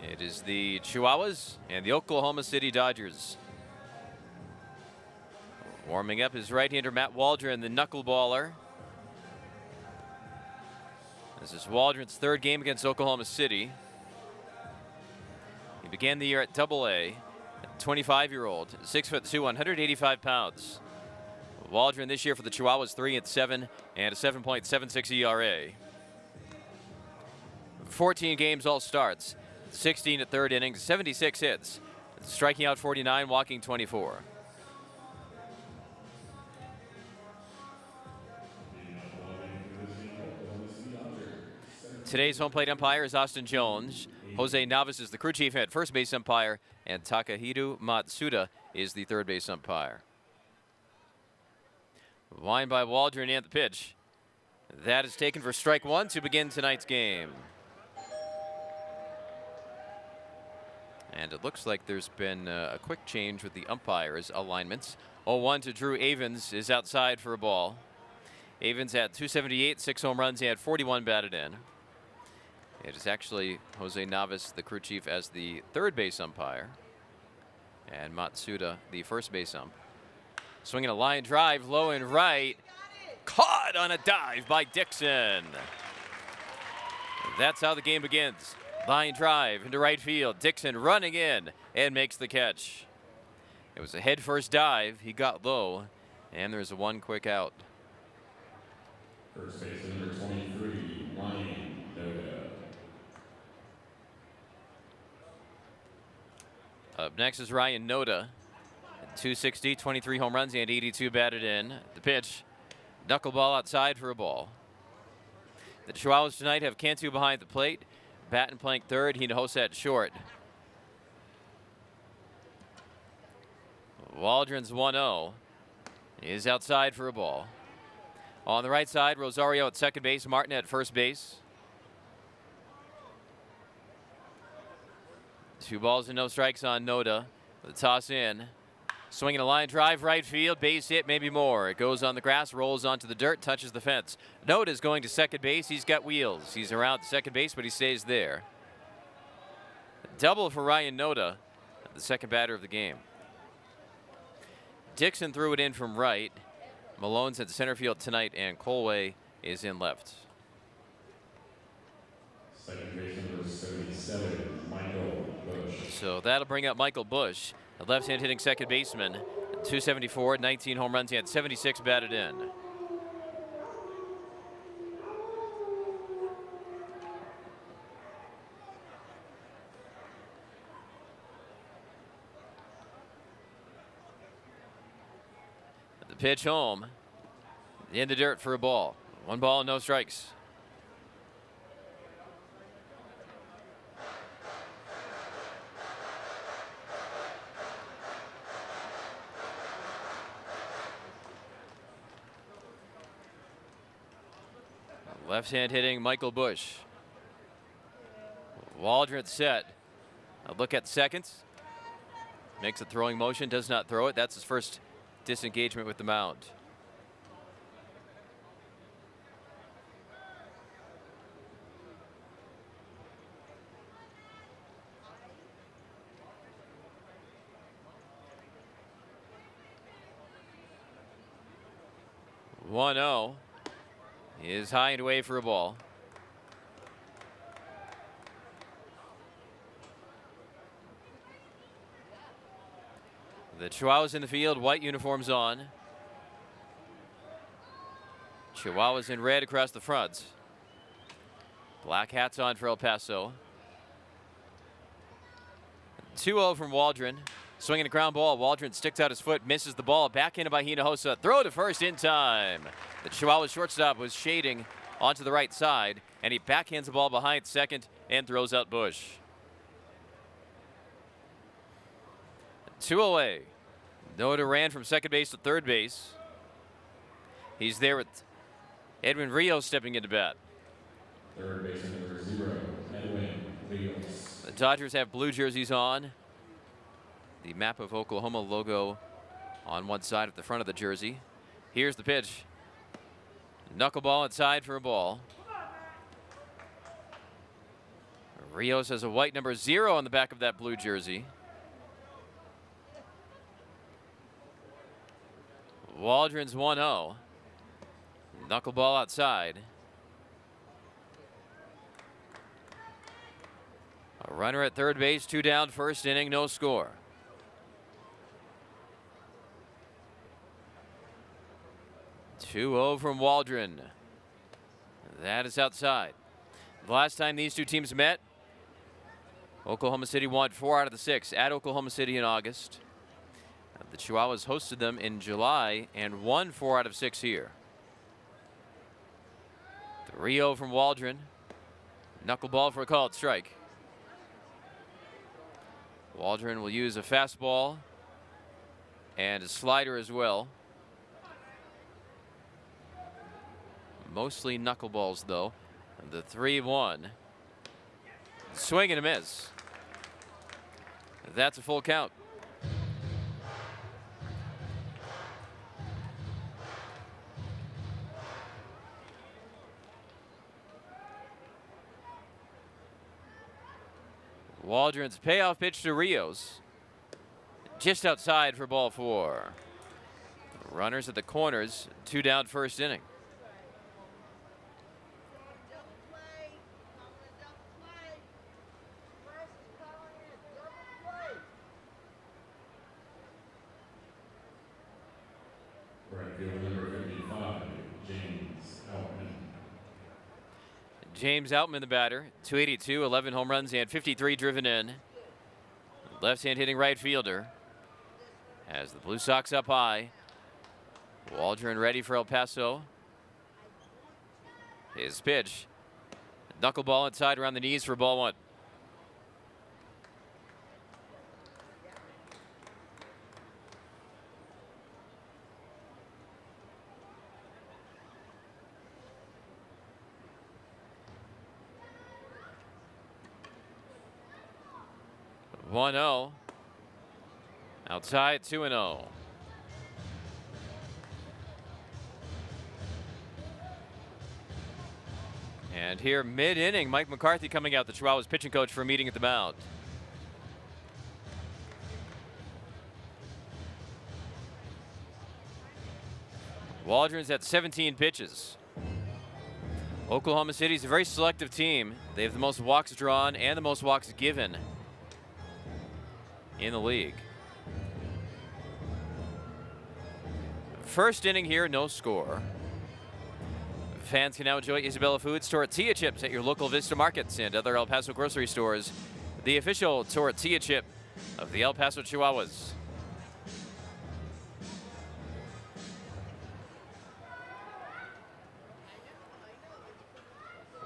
It is the Chihuahuas and the Oklahoma City Dodgers. Warming up is right-hander Matt Waldron, the knuckleballer. This is Waldron's third game against Oklahoma City. He began the year at Double-A, a 25-year-old, 6'2", 185 pounds. Waldron this year for the Chihuahuas 3-7 and a 7.76 ERA. 14 games, all starts. 16 at third innings, 76 hits, striking out 49, walking 24. Today's home plate umpire is Austin Jones. Jose Navas is the crew chief at first base umpire, and Takahiro Matsuda is the third base umpire. Wind by Waldron and the pitch. That is taken for strike one to begin tonight's game. And it looks like there's been a quick change with the umpires' alignments. 0-1 to Drew Avens is outside for a ball. Avens had 278, 6 home runs, he had 41 batted in. It is actually Jose Navas, the crew chief, as the third base umpire, and Matsuda, the first base ump. Swinging a line drive, low and right. Caught on a dive by Dixon. That's how the game begins. Line drive into right field. Dixon running in and makes the catch. It was a head-first dive. He got low, and there's a one quick out. First base number 23, Ryan Noda. Up next is Ryan Noda. 260, 23 home runs, and 82 batted in. The pitch, knuckleball outside for a ball. The Chihuahuas tonight have Cantu behind the plate. Batten playing third, Hinojosa at short. Waldron's 1-0. He is outside for a ball. On the right side, Rosario at second base, Martin at first base. 2 balls and no strikes on Noda. The toss in. Swinging a line drive, right field, base hit, maybe more. It goes on the grass, rolls onto the dirt, touches the fence. Noda's going to second base. He's got wheels. He's around second base, but he stays there. Double for Ryan Noda, the second batter of the game. Dixon threw it in from right. Malone's at center field tonight, and Colway is in left. Second base number 77, Michael Bush. So that'll bring up Michael Bush, the left-hand hitting second baseman. 274, 19 home runs, he had 76 batted in. The pitch home, in the dirt for a ball. 1 ball, no strikes. Left-hand hitting Michael Bush. Waldron set. A look at second. Makes a throwing motion, does not throw it. That's his first disengagement with the mound. One 0. He is high and away for a ball. The Chihuahuas in the field, white uniforms on. Chihuahuas in red across the front. Black hats on for El Paso. 2-0 from Waldron. Swinging a ground ball. Waldron sticks out his foot, misses the ball. Backhanded by Hinojosa. Throw to first in time. The Chihuahua shortstop was shading onto the right side, and he backhands the ball behind second and throws out Bush. 2 away. Noda ran from second base to third base. He's there with Edwin Rios stepping into bat. Third base number 0, Edwin Rios. The Dodgers have blue jerseys on. The map of Oklahoma logo on one side at the front of the jersey. Here's the pitch. Knuckleball inside for a ball. Rios has a white number 0 on the back of that blue jersey. Waldron's 1-0. Knuckleball outside. A runner at third base, 2 down, first inning, no score. Two-0 from Waldron. That is outside. The last time these two teams met, Oklahoma City won 4 out of the 6 at Oklahoma City in August. The Chihuahuas hosted them in July and won 4 out of 6 here. 3-0 from Waldron. Knuckleball for a called strike. Waldron will use a fastball and a slider as well. Mostly knuckleballs though. The 3-1. Swing and a miss. That's a full count. Waldron's payoff pitch to Rios. Just outside for ball 4. Runners at the corners, 2 down, first inning. Right field number 55, James Outman. James Outman, the batter, 282, 11 home runs, and 53 driven in. Left-hand hitting right fielder. Has the Blue Sox up high. Waldron ready for El Paso. His pitch. Knuckleball inside around the knees for ball 1. One 0. Outside 2-0. And here mid-inning, Mike McCarthy coming out, the Chihuahuas pitching coach, for a meeting at the mound. Waldron's at 17 pitches. Oklahoma City's a very selective team. They have the most walks drawn and the most walks given in the league. First inning here, no score. Fans can now enjoy Isabella Foods tortilla chips at your local Vista Markets and other El Paso grocery stores. The official tortilla chip of the El Paso Chihuahuas.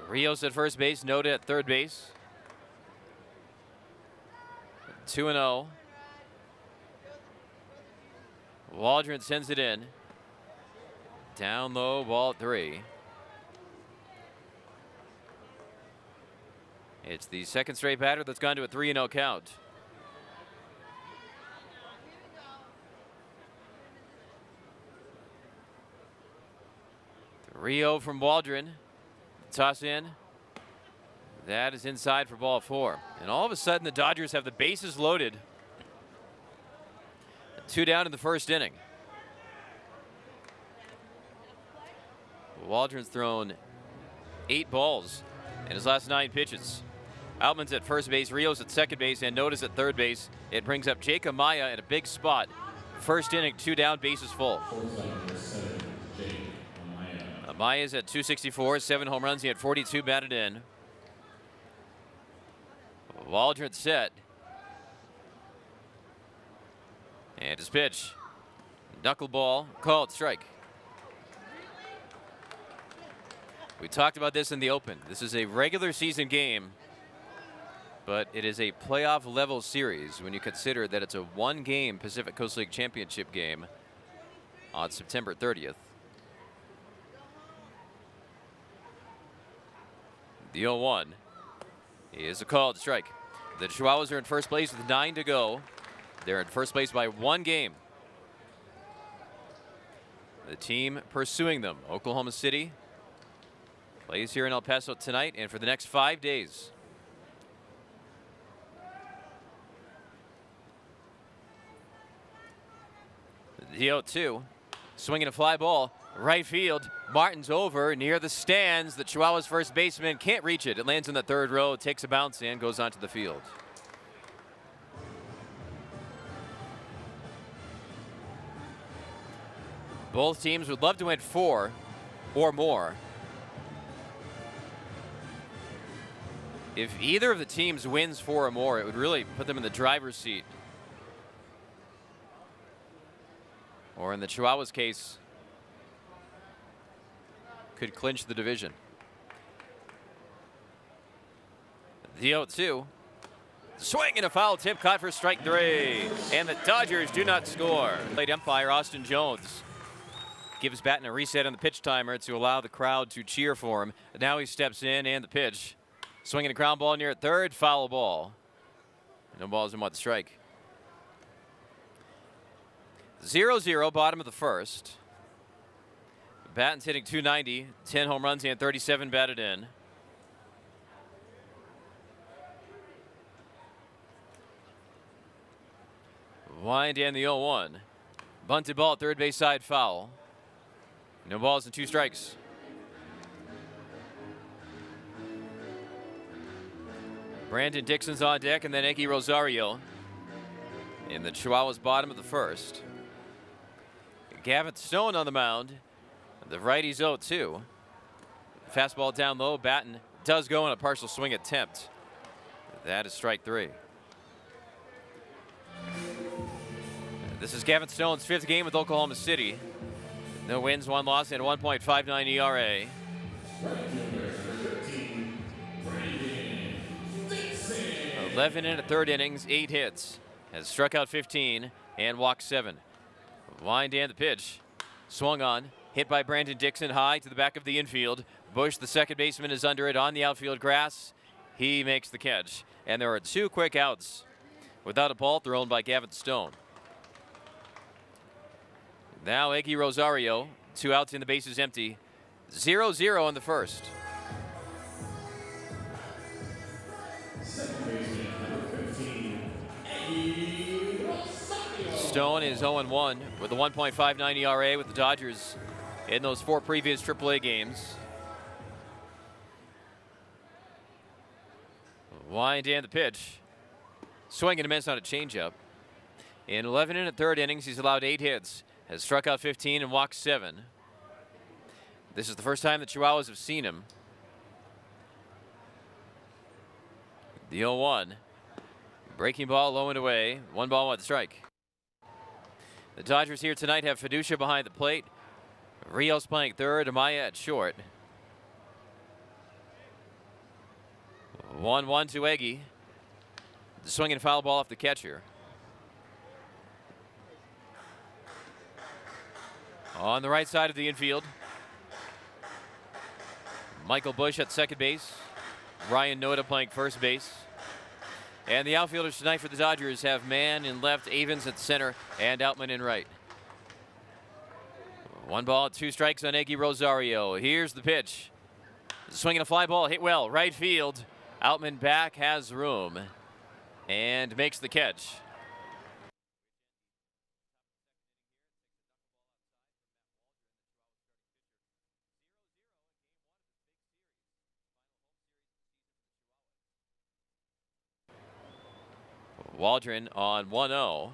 Rios at first base, Noda at third base. 2-0. Waldron sends it in. Down low, ball 3. It's the second straight batter that's gone to a 3-0 count. Rio from Waldron. Toss in. That is inside for ball 4. And all of a sudden, the Dodgers have the bases loaded. 2 down in the first inning. Waldron's thrown 8 balls in his last 9 pitches. Outman's at first base, Rios at second base, and Noda's at third base. It brings up Jake Amaya in a big spot. First inning, 2 down, bases full. Amaya's at 264, 7 home runs. He had 42 batted in. Waldron set. And his pitch. Knuckleball, called strike. We talked about this in the open. This is a regular season game, but it is a playoff level series when you consider that it's a 1-game Pacific Coast League Championship game on September 30th. The 0-1 is a called strike. The Chihuahuas are in first place with 9 to go. They're in first place by 1 game. The team pursuing them, Oklahoma City, plays here in El Paso tonight and for the next 5 days. The 0-2. Swinging a fly ball. Right field. Martin's over near the stands. The Chihuahuas first baseman can't reach it. It lands in the third row, takes a bounce, and goes onto the field. Both teams would love to win 4 or more. If either of the teams wins 4 or more, it would really put them in the driver's seat. Or in the Chihuahuas' case, could clinch the division. The 0-2. Swing and a foul tip caught for strike 3. And the Dodgers do not score. Late umpire Austin Jones gives Batten a reset on the pitch timer to allow the crowd to cheer for him. Now he steps in and the pitch. Swinging a ground ball near third, foul ball. No balls and 1 strike. 0-0, bottom of the first. Batten's hitting .290, 10 home runs and 37 batted in. Wind and the 0-1. Bunted ball at third base side, foul. No balls and 2 strikes. Brandon Dixon's on deck, and then Eggy Rosario in the Chihuahuas' bottom of the first. Gavin Stone on the mound. The righty's 0-2. Fastball down low. Batten does go on a partial swing attempt. That is strike 3. This is Gavin Stone's 5th game with Oklahoma City. No wins, 1 loss, and a 1.59 ERA. 11 in the 3rd innings, 8 hits. Has struck out 15 and walked 7. Wind and the pitch. Swung on. Hit by Brandon Dixon high to the back of the infield. Bush, the second baseman, is under it on the outfield grass. He makes the catch. And there are 2 quick outs without a ball thrown by Gavin Stone. Now Eggy Rosario, 2 outs and the bases empty. 0-0 in the first. Stone is 0-1 with a 1.59 ERA with the Dodgers in those 4 previous AAA games. Wind and the pitch. Swing and a miss on a changeup. In 11 and a 3rd innings, he's allowed 8 hits. Has struck out 15 and walked 7. This is the first time the Chihuahuas have seen him. The 0-1. Breaking ball low and away. 1 ball, 1 strike. The Dodgers here tonight have Fiducia behind the plate. Rios playing third, Amaya at short. 1-1 to Eggy. The swinging foul ball off the catcher. On the right side of the infield, Michael Bush at second base. Ryan Noda playing first base. And the outfielders tonight for the Dodgers have Mann in left, Avens at center, and Outman in right. 1 ball, 2 strikes on Eggy Rosario. Here's the pitch. Swinging a fly ball, hit well, right field. Outman back, has room, and makes the catch. Waldron on 1-0.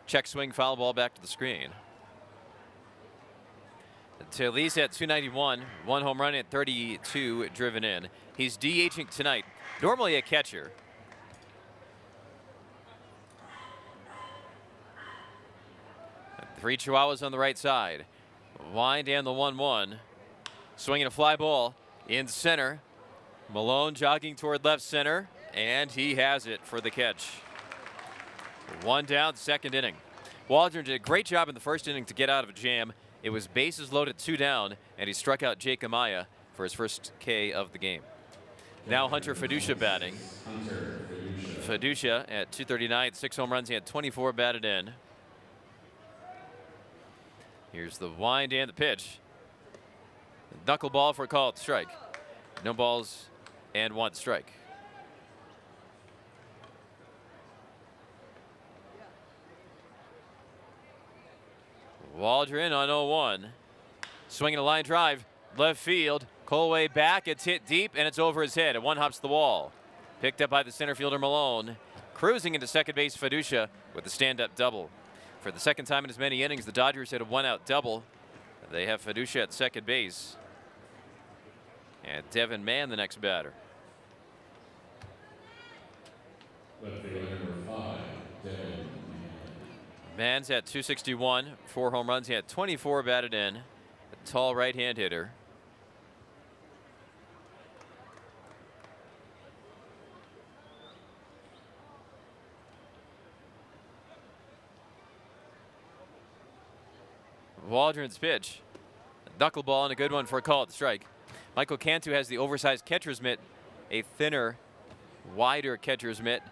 Check swing, foul ball back to the screen. Talese at .291, 1 home run and 32 driven in. He's DHing tonight, normally a catcher. Three Chihuahuas on the right side. Wind and the 1-1. Swinging a fly ball in center. Malone jogging toward left center, and he has it for the catch. 1 down, 2nd inning. Waldron did a great job in the 1st inning to get out of a jam. It was bases loaded, 2 down, and he struck out Jake Amaya for his first K of the game. Now Hunter Fiducia batting. Fiducia at .239, 6 home runs, he had 24 batted in. Here's the wind and the pitch. Knuckleball for a called strike. No balls and 1 strike. Waldron on 0-1. Swinging a line drive, left field. Colway back, it's hit deep, and it's over his head. It one hops the wall. Picked up by the center fielder Malone. Cruising into second base, Fiducia with a stand-up double. For the second time in as many innings, the Dodgers hit a one-out double. They have Fiducia at second base. And Devin Mann, the next batter. Left fielder number 5, Devin Mann. Mann's at 261, 4 home runs. He had 24 batted in. A tall right-hand hitter. Waldron's pitch. Knuckleball and a good one for a call at the strike. Michael Cantu has the oversized catcher's mitt, a thinner, wider catcher's mitt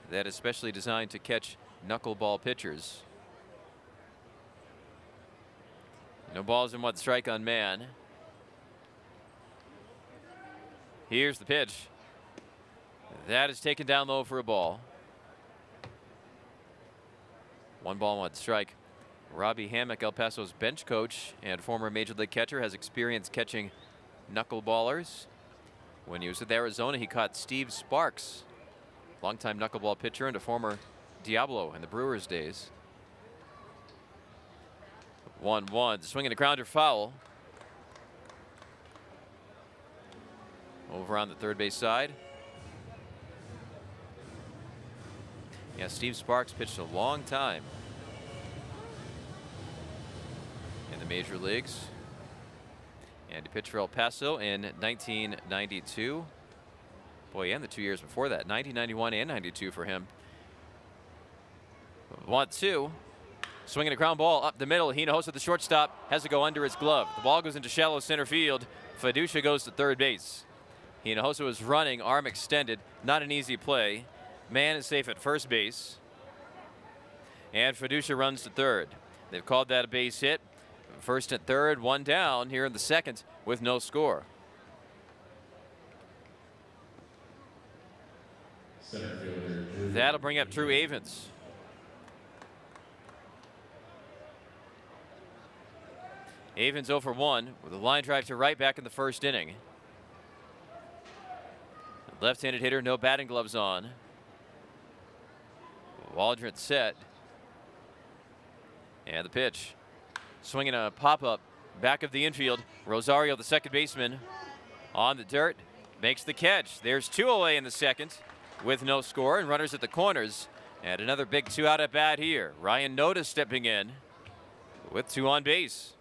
that is specially designed to catch knuckleball pitchers. No balls and 1 strike on Mann. Here's the pitch. That is taken down low for a ball. 1 ball, 1 strike. Robbie Hammock, El Paso's bench coach and former Major League catcher, has experience catching knuckleballers. When he was with Arizona, he caught Steve Sparks, longtime knuckleball pitcher and a former Diablo in the Brewers days. 1-1, swinging a grounder foul. Over on the third base side. Yeah, Steve Sparks pitched a long time in the major leagues. And he pitched for El Paso in 1992. Boy, and the 2 years before that, 1991 and 92 for him. 1-2. Swinging a ground ball up the middle. Hinojosa, the shortstop, has to go under his glove. The ball goes into shallow center field. Fiducia goes to third base. Hinojosa was running, arm extended. Not an easy play. Mann is safe at first base. And Fiducia runs to third. They've called that a base hit. First and third, 1 down here in the second with no score. Center fielder Drew. That'll bring up Drew Avens. Avens 0 for 1 with a line drive to right back in the first inning. Left-handed hitter, no batting gloves on. Waldron set. And the pitch. Swinging a pop-up back of the infield. Rosario, the second baseman, on the dirt, makes the catch. There's 2 away in the second with no score and runners at the corners. And another big 2-out at bat here. Ryan Noda stepping in with 2 on base.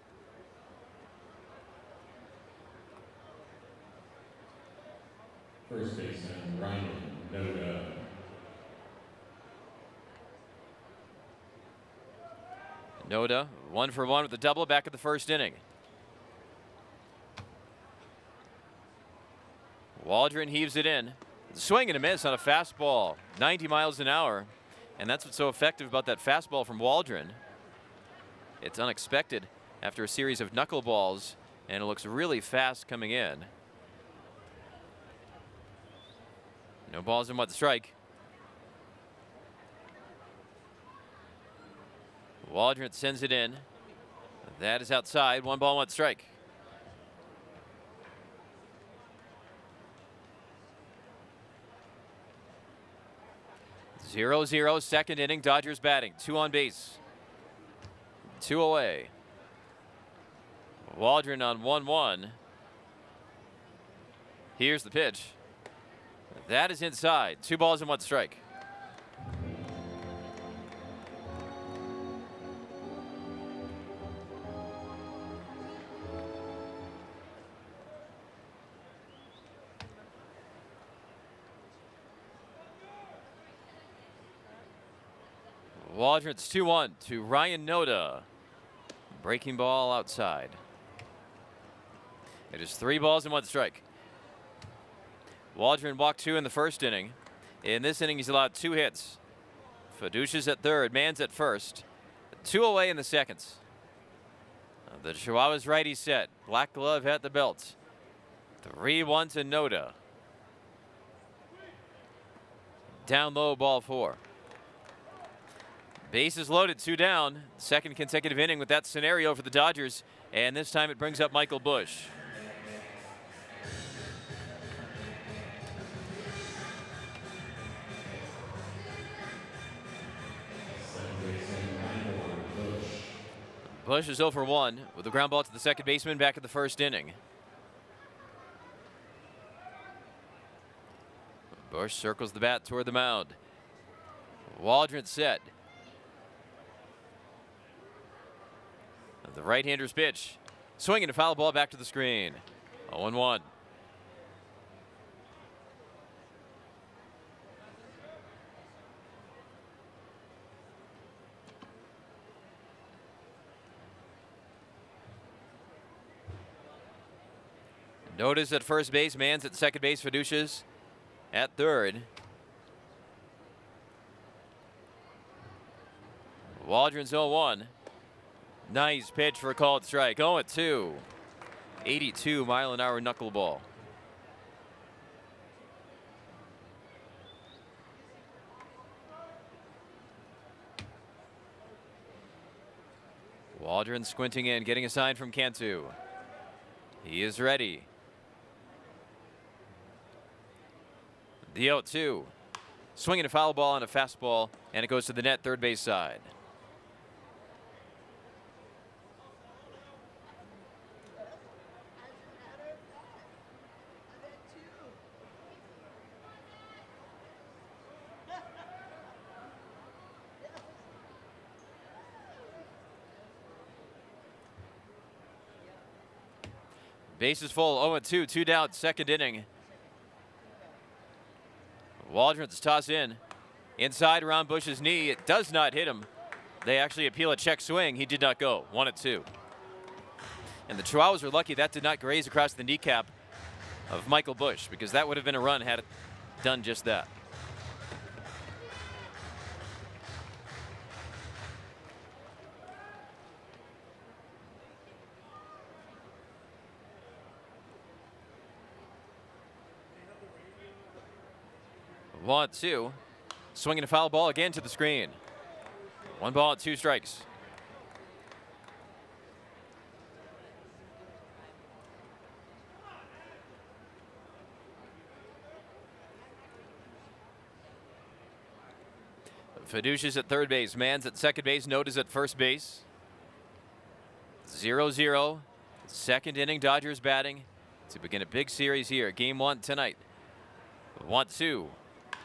First baseman Ryan Noda. Noda 1 for 1 with a double back of the first inning. Waldron heaves it in. Swing and a miss on a fastball, 90 miles an hour. And that's what's so effective about that fastball from Waldron. It's unexpected after a series of knuckleballs, and it looks really fast coming in. No balls and 1 strike. Waldron sends it in. That is outside. 1 ball, 1 strike. Zero, second inning. Dodgers batting. 2 on base. 2 away. Waldron on 1-1. Here's the pitch. That is inside. 2 balls and 1 strike. Waldron's 2-1 to Ryan Noda. Breaking ball outside. It is 3 balls and 1 strike. Waldron walked 2 in the first inning. In this inning, he's allowed 2 hits. Fiducia's at third, Mann's at first. 2 away in the second. The Chihuahuas righty set. Black glove at the belt. 3-1 to Noda. Down low, ball 4. Bases loaded, 2 down. Second consecutive inning with that scenario for the Dodgers. And this time it brings up Michael Busch. Busch is 0 for 1 with a ground ball to the second baseman back in the first inning. Busch circles the bat toward the mound. Waldron set. The right-hander's pitch. Swinging a foul ball back to the screen. 0-1. Notice at first base, Mann's at second base, Fiducia's at third. Waldron's 0-1. Nice pitch for a called strike. 0-2. 82-mile-an-hour knuckleball. Waldron squinting in, getting a sign from Cantu. He is ready. The 0-2. Swinging a foul ball and a fastball, and it goes to the net, third base side. Bases full, 0-2, 2 down, second inning. Waldron's toss in. Inside around Busch's knee. It does not hit him. They actually appeal a check swing. He did not go. 1-2. And the Chihuahuas are lucky that did not graze across the kneecap of Michael Busch, because that would have been a run had it done just that. One, two. Swinging a foul ball again to the screen. 1 ball and 2 strikes. Fiducia's at third base. Mann's at second base. Note is at first base. 0-0. Second inning, Dodgers batting to begin a big series here. Game 1 tonight. 1-2.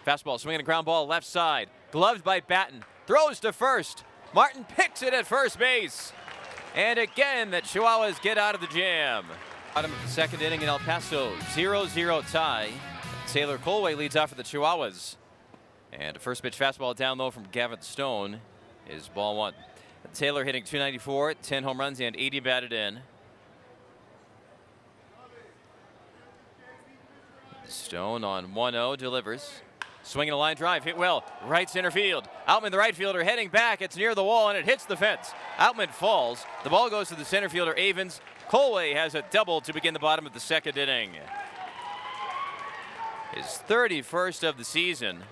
Fastball, swinging a ground ball left side. Gloved by Batten. Throws to first. Martin picks it at first base. And again, the Chihuahuas get out of the jam. Bottom of the second inning in El Paso. 0-0 tie. Taylor Colway leads off for the Chihuahuas. And a first pitch fastball down low from Gavin Stone is ball 1. Taylor hitting .294, 10 home runs and 80 batted in. Stone on 1-0 delivers. Swinging a line drive, hit well, right center field. Outman, the right fielder, heading back. It's near the wall and it hits the fence. Outman falls. The ball goes to the center fielder, Avens. Colway has a double to begin the bottom of the second inning. His 31st of the season.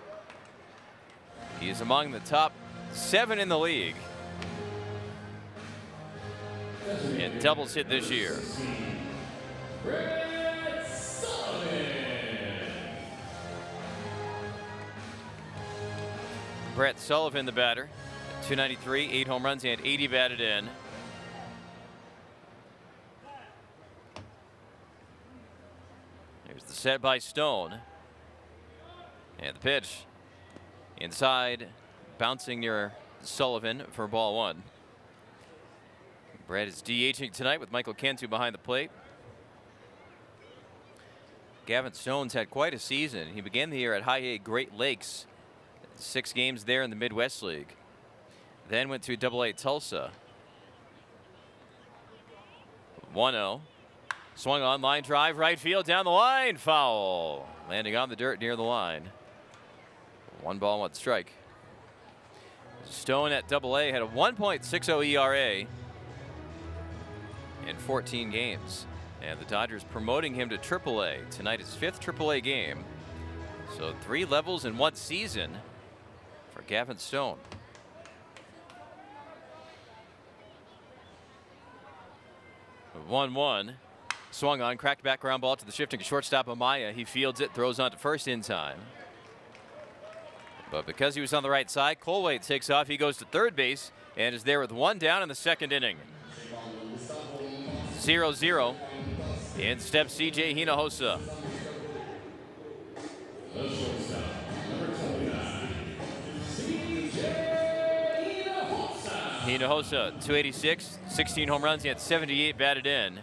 He is among the top 7 in the league. And doubles hit this year. Brett Sullivan, the batter. .293, 8 home runs and 80 batted in. Here's the set by Stone. And the pitch. Inside, bouncing near Sullivan for ball 1. Brett is DHing tonight with Michael Cantu behind the plate. Gavin Stone's had quite a season. He began the year at High A Great Lakes. 6 games there in the Midwest League. Then went to AA Tulsa. 1-0. Swung on, line drive, right field, down the line, foul. Landing on the dirt near the line. 1 ball, 1 strike. Stone at AA had a 1.60 ERA in 14 games. And the Dodgers promoting him to AAA. Tonight his 5th AAA game. So 3 levels in 1 season for Gavin Stone. 1-1. Swung on, cracked back ground ball to the shifting shortstop Amaya. He fields it, throws on to first in time. But because he was on the right side, Colway takes off. He goes to third base and is there with one down in the second inning. 0-0. In steps C.J. Hinojosa. Hinojosa, 286, 16 home runs. He had 78 batted in.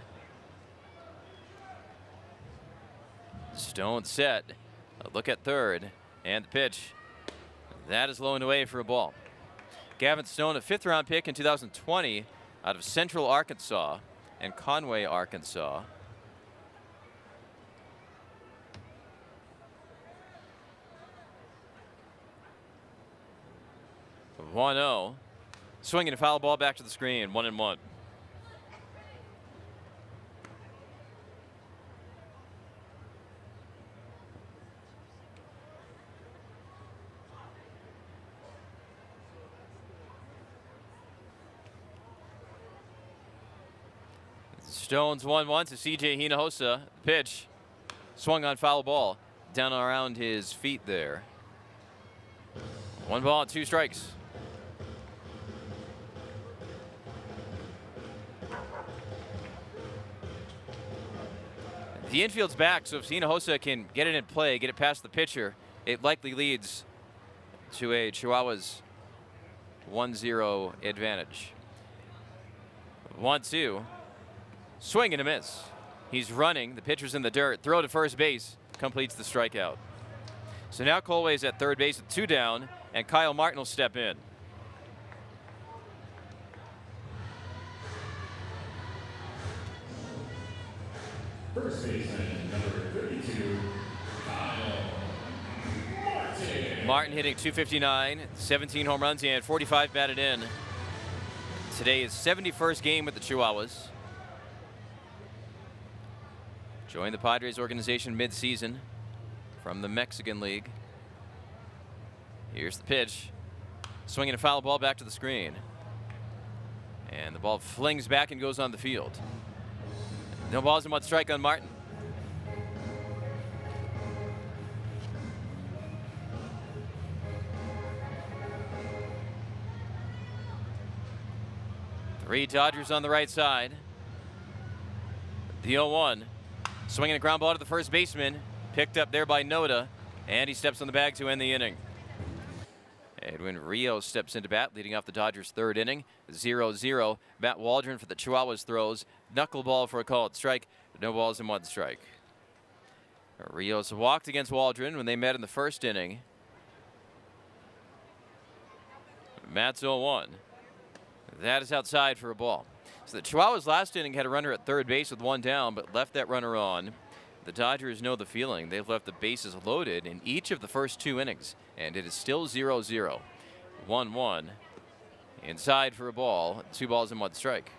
Stone set. A look at third. And the pitch. That is low and away for a ball. Gavin Stone, a fifth-round pick in 2020 out of Central Arkansas and Conway, Arkansas. The 1-0. Swinging a foul ball back to the screen. 1-1. Stone's 1-1 to C.J. Hinojosa. Pitch. Swung on foul ball. Down around his feet there. 1 ball and 2 strikes. The infield's back, so if Hinojosa can get it in play, get it past the pitcher, it likely leads to a Chihuahuas 1-0 advantage. 1-2. Swing and a miss. He's running. The pitcher's in the dirt. Throw to first base. Completes the strikeout. So now Colway's at third base with 2 down, and Kyle Martin will step in. First baseman, number 32, Kyle Martin. Martin hitting .259, 17 home runs. He had 45 batted in. Today is 71st game with the Chihuahuas. Joined the Padres organization mid-season from the Mexican League. Here's the pitch. Swinging a foul ball back to the screen. And the ball flings back and goes on the field. No balls and 1 strike on Martin. Three Dodgers on the right side. The 0-1. Swinging a ground ball to the first baseman. Picked up there by Noda. And he steps on the bag to end the inning. Edwin Rios steps into bat, leading off the Dodgers' third inning. 0-0. Matt Waldron for the Chihuahuas throws. Knuckleball for a called strike. No balls and 1 strike. Rios walked against Waldron when they met in the first inning. Matt's 0-1. That is outside for a ball. So the Chihuahuas last inning had a runner at third base with 1 down, but left that runner on. The Dodgers know the feeling. They've left the bases loaded in each of the first 2 innings, and it is still 0-0. 1-1. Inside for a ball. 2 balls and 1 strike.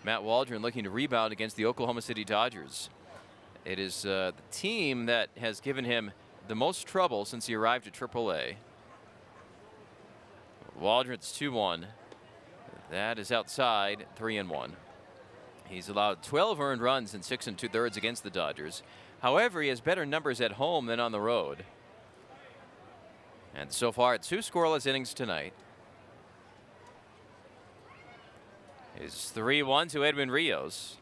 Matt Waldron looking to rebound against the Oklahoma City Dodgers. It is the team that has given him the most trouble since he arrived at AAA. Waldron's 2-1. That is outside, 3-1. He's allowed 12 earned runs in 6 2/3 against the Dodgers. However, he has better numbers at home than on the road. And so far, 2 scoreless innings tonight. It's 3-1 to Edwin Rios.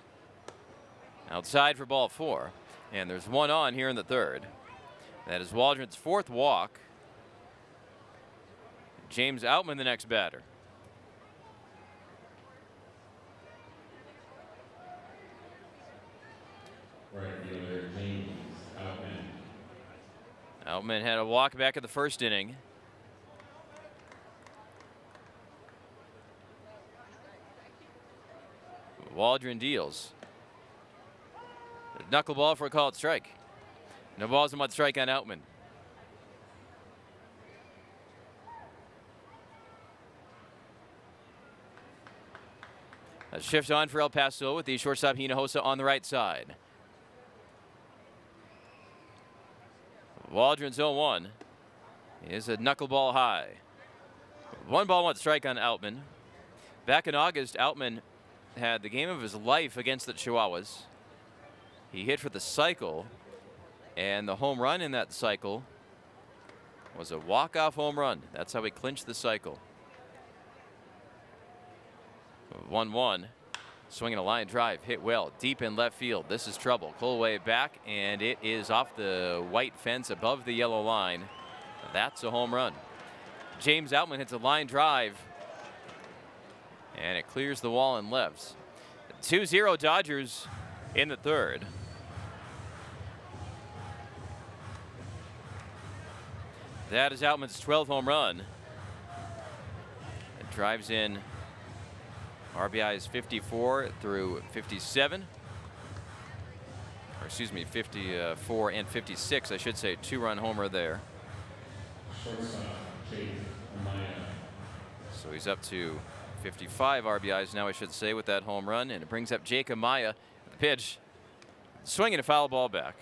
Outside for ball 4. And there's 1 on here in the third. That is Waldron's 4th walk. James Outman, the next batter. Right fielder, James Outman. Outman had a walk back at the first inning. Waldron deals. Knuckleball for a called strike. No balls and 1 strike on Outman. A shift on for El Paso with the shortstop Hinojosa on the right side. Waldron's 0-1 is a knuckleball high. 1 ball, 1 strike on Outman. Back in August, Outman had the game of his life against the Chihuahuas. He hit for the cycle, and the home run in that cycle was a walk-off home run. That's how he clinched the cycle. 1-1. Swinging a line drive, hit well, deep in left field. This is trouble. Colway back, and it is off the white fence above the yellow line. That's a home run. James Outman hits a line drive, and it clears the wall and lefts. 2-0 Dodgers in the third. That is Outman's 12th home run. It drives in RBIs 54 through 57. Or excuse me, 54 and 56, I should say. 2-run homer there. So he's up to 55 RBIs now, I should say, with that home run. And it brings up Jake Amaya. The pitch. Swinging a foul ball back.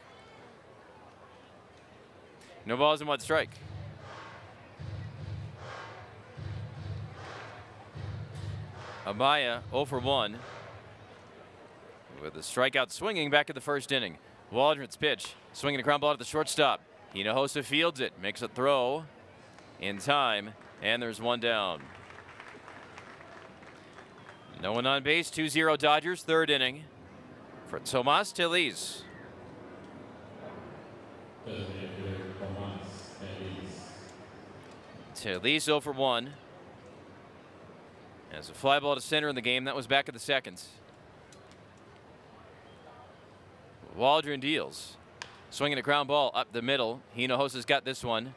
No balls and 1 strike. Amaya 0 for 1 with a strikeout swinging back in the first inning. Waldron's pitch, swinging a ground ball to the shortstop. Hinojosa fields it, makes a throw in time, and there's 1 down. No one on base, 2-0 Dodgers, third inning for Tomas Tellez. Tellez 0 for 1. As a fly ball to center in the game, that was back at the second. Waldron deals. Swinging a ground ball up the middle. Hinojosa's got this one.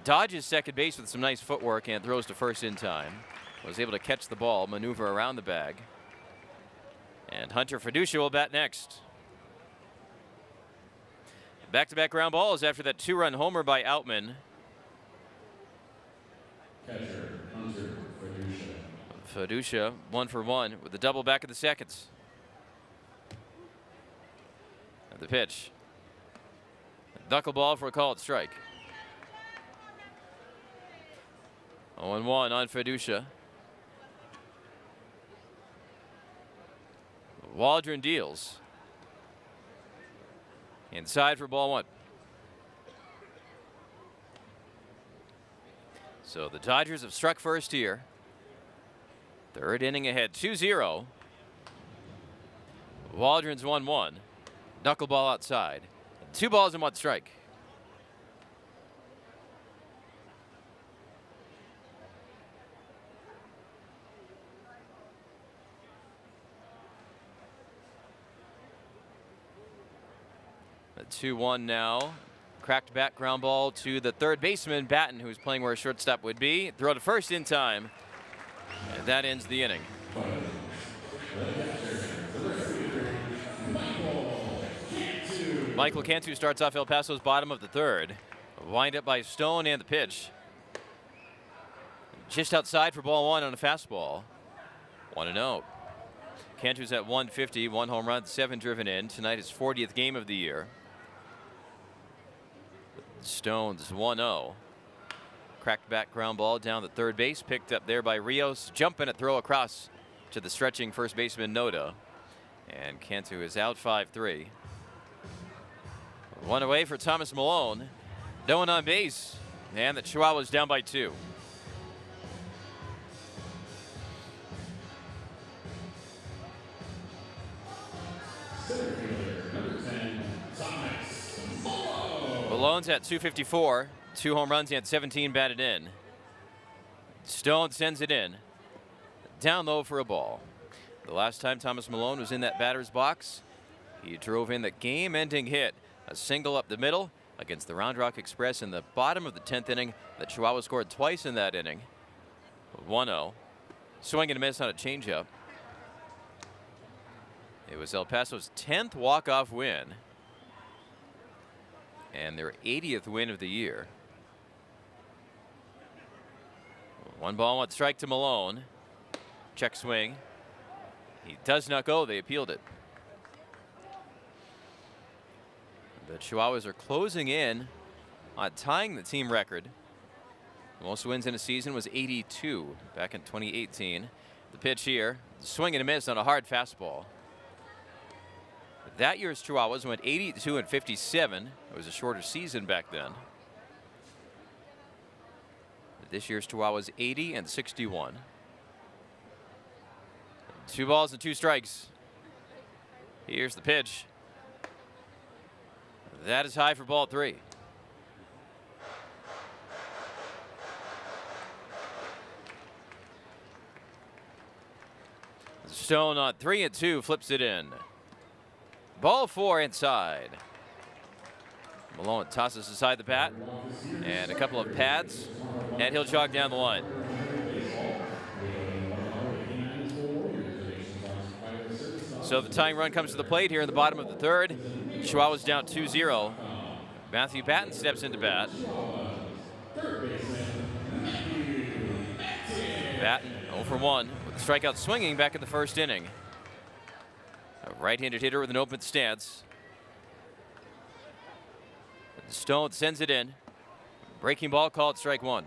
Dodges second base with some nice footwork and throws to first in time. Was able to catch the ball, maneuver around the bag. And Hunter Fiducia will bat next. Back-to-back ground balls after that 2-run homer by Outman. Catcher, Hunter Fiducia. Fiducia 1 for 1 with the double back of the seconds. And the pitch. Knuckleball for a called strike. 0-1 on Fiducia. Waldron deals. Inside for ball 1. So the Dodgers have struck first here. Third inning ahead, 2-0. Waldron's 1-1. Knuckleball outside. 2 balls and 1 strike. The 2-1 now. Cracked back ground ball to the third baseman, Batten, who's playing where a shortstop would be. Throw to first in time. And that ends the inning. Michael Cantu starts off El Paso's bottom of the third. Wind up by Stone and the pitch. Just outside for ball 1 on a fastball. 1-0. Cantu's at 150, 1 home run, 7 driven in. Tonight his 40th game of the year. Stone's 1-0. Cracked back ground ball down the third base, picked up there by Rios. Jumping a throw across to the stretching first baseman Noda. And Cantu is out 5-3. 1 away for Thomas Malone. No one on base. And the Chihuahuas down by 2. Malone's at 254. 2 home runs, he had 17 batted in. Stone sends it in. Down low for a ball. The last time Thomas Malone was in that batter's box, he drove in the game-ending hit. A single up the middle against the Round Rock Express in the bottom of the 10th inning. The Chihuahuas scored twice in that inning. 1-0. Swing and a miss on a changeup. It was El Paso's 10th walk-off win. And their 80th win of the year. 1 ball, 1 strike to Malone. Check swing. He does not go. They appealed it. The Chihuahuas are closing in on tying the team record. Most wins in a season was 82 back in 2018. The pitch here, swing and a miss on a hard fastball. That year's Chihuahuas went 82 and 57. It was a shorter season back then. This year's Chihuahuas 80 and 61. 2 balls and 2 strikes. Here's the pitch. That is high for ball 3. Stone on 3-2 flips it in. Ball 4 inside. Malone tosses aside the bat and a couple of pads, and he'll jog down the line. So the tying run comes to the plate here in the bottom of the 3rd. Chihuahuas down 2-0. Matthew Batten steps into bat. Batten 0 for 1 with a strikeout swinging back in the 1st inning. A right-handed hitter with an open stance. Stone sends it in. Breaking ball called strike 1.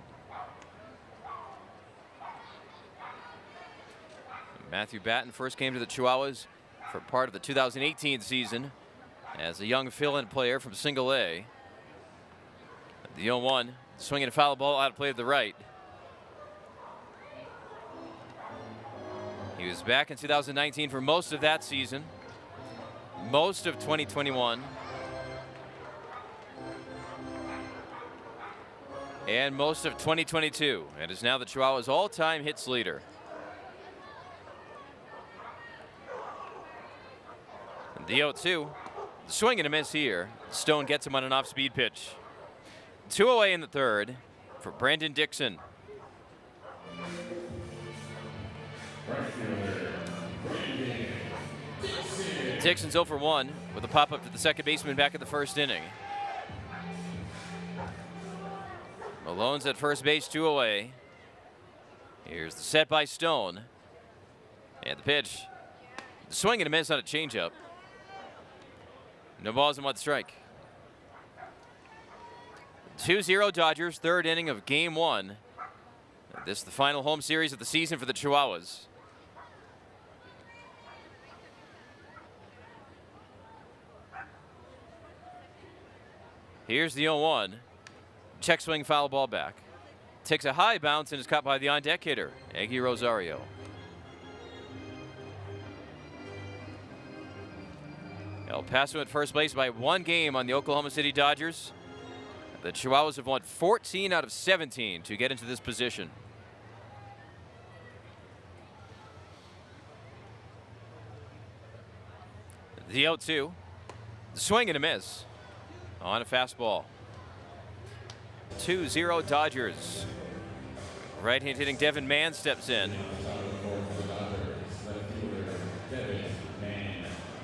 Matthew Batten first came to the Chihuahuas for part of the 2018 season as a young fill-in player from Single A. The 0-1, swinging a foul ball out of play to the right. He was back in 2019 for most of that season, most of 2021, and most of 2022, and is now the Chihuahuas' all-time hits leader. The 0-2, swing and a miss here. Stone gets him on an off-speed pitch. 2 away in the 3rd for Brandon Dixon. Dixon's 0 for 1 with a pop-up to the second baseman back in the 1st inning. Malone's at first base, 2 away. Here's the set by Stone. And the pitch. The swing and a miss on a changeup. No balls and 1 strike. 2-0 Dodgers, 3rd inning of Game 1. This is the final home series of the season for the Chihuahuas. Here's the 0-1. Check swing, foul ball back. Takes a high bounce and is caught by the on-deck hitter, Aggie Rosario. El Paso at first place by 1 game on the Oklahoma City Dodgers. The Chihuahuas have won 14 out of 17 to get into this position. The 0-2. The swing and a miss on a fastball. 2-0 Dodgers. Right-hand hitting Devin Mann steps in.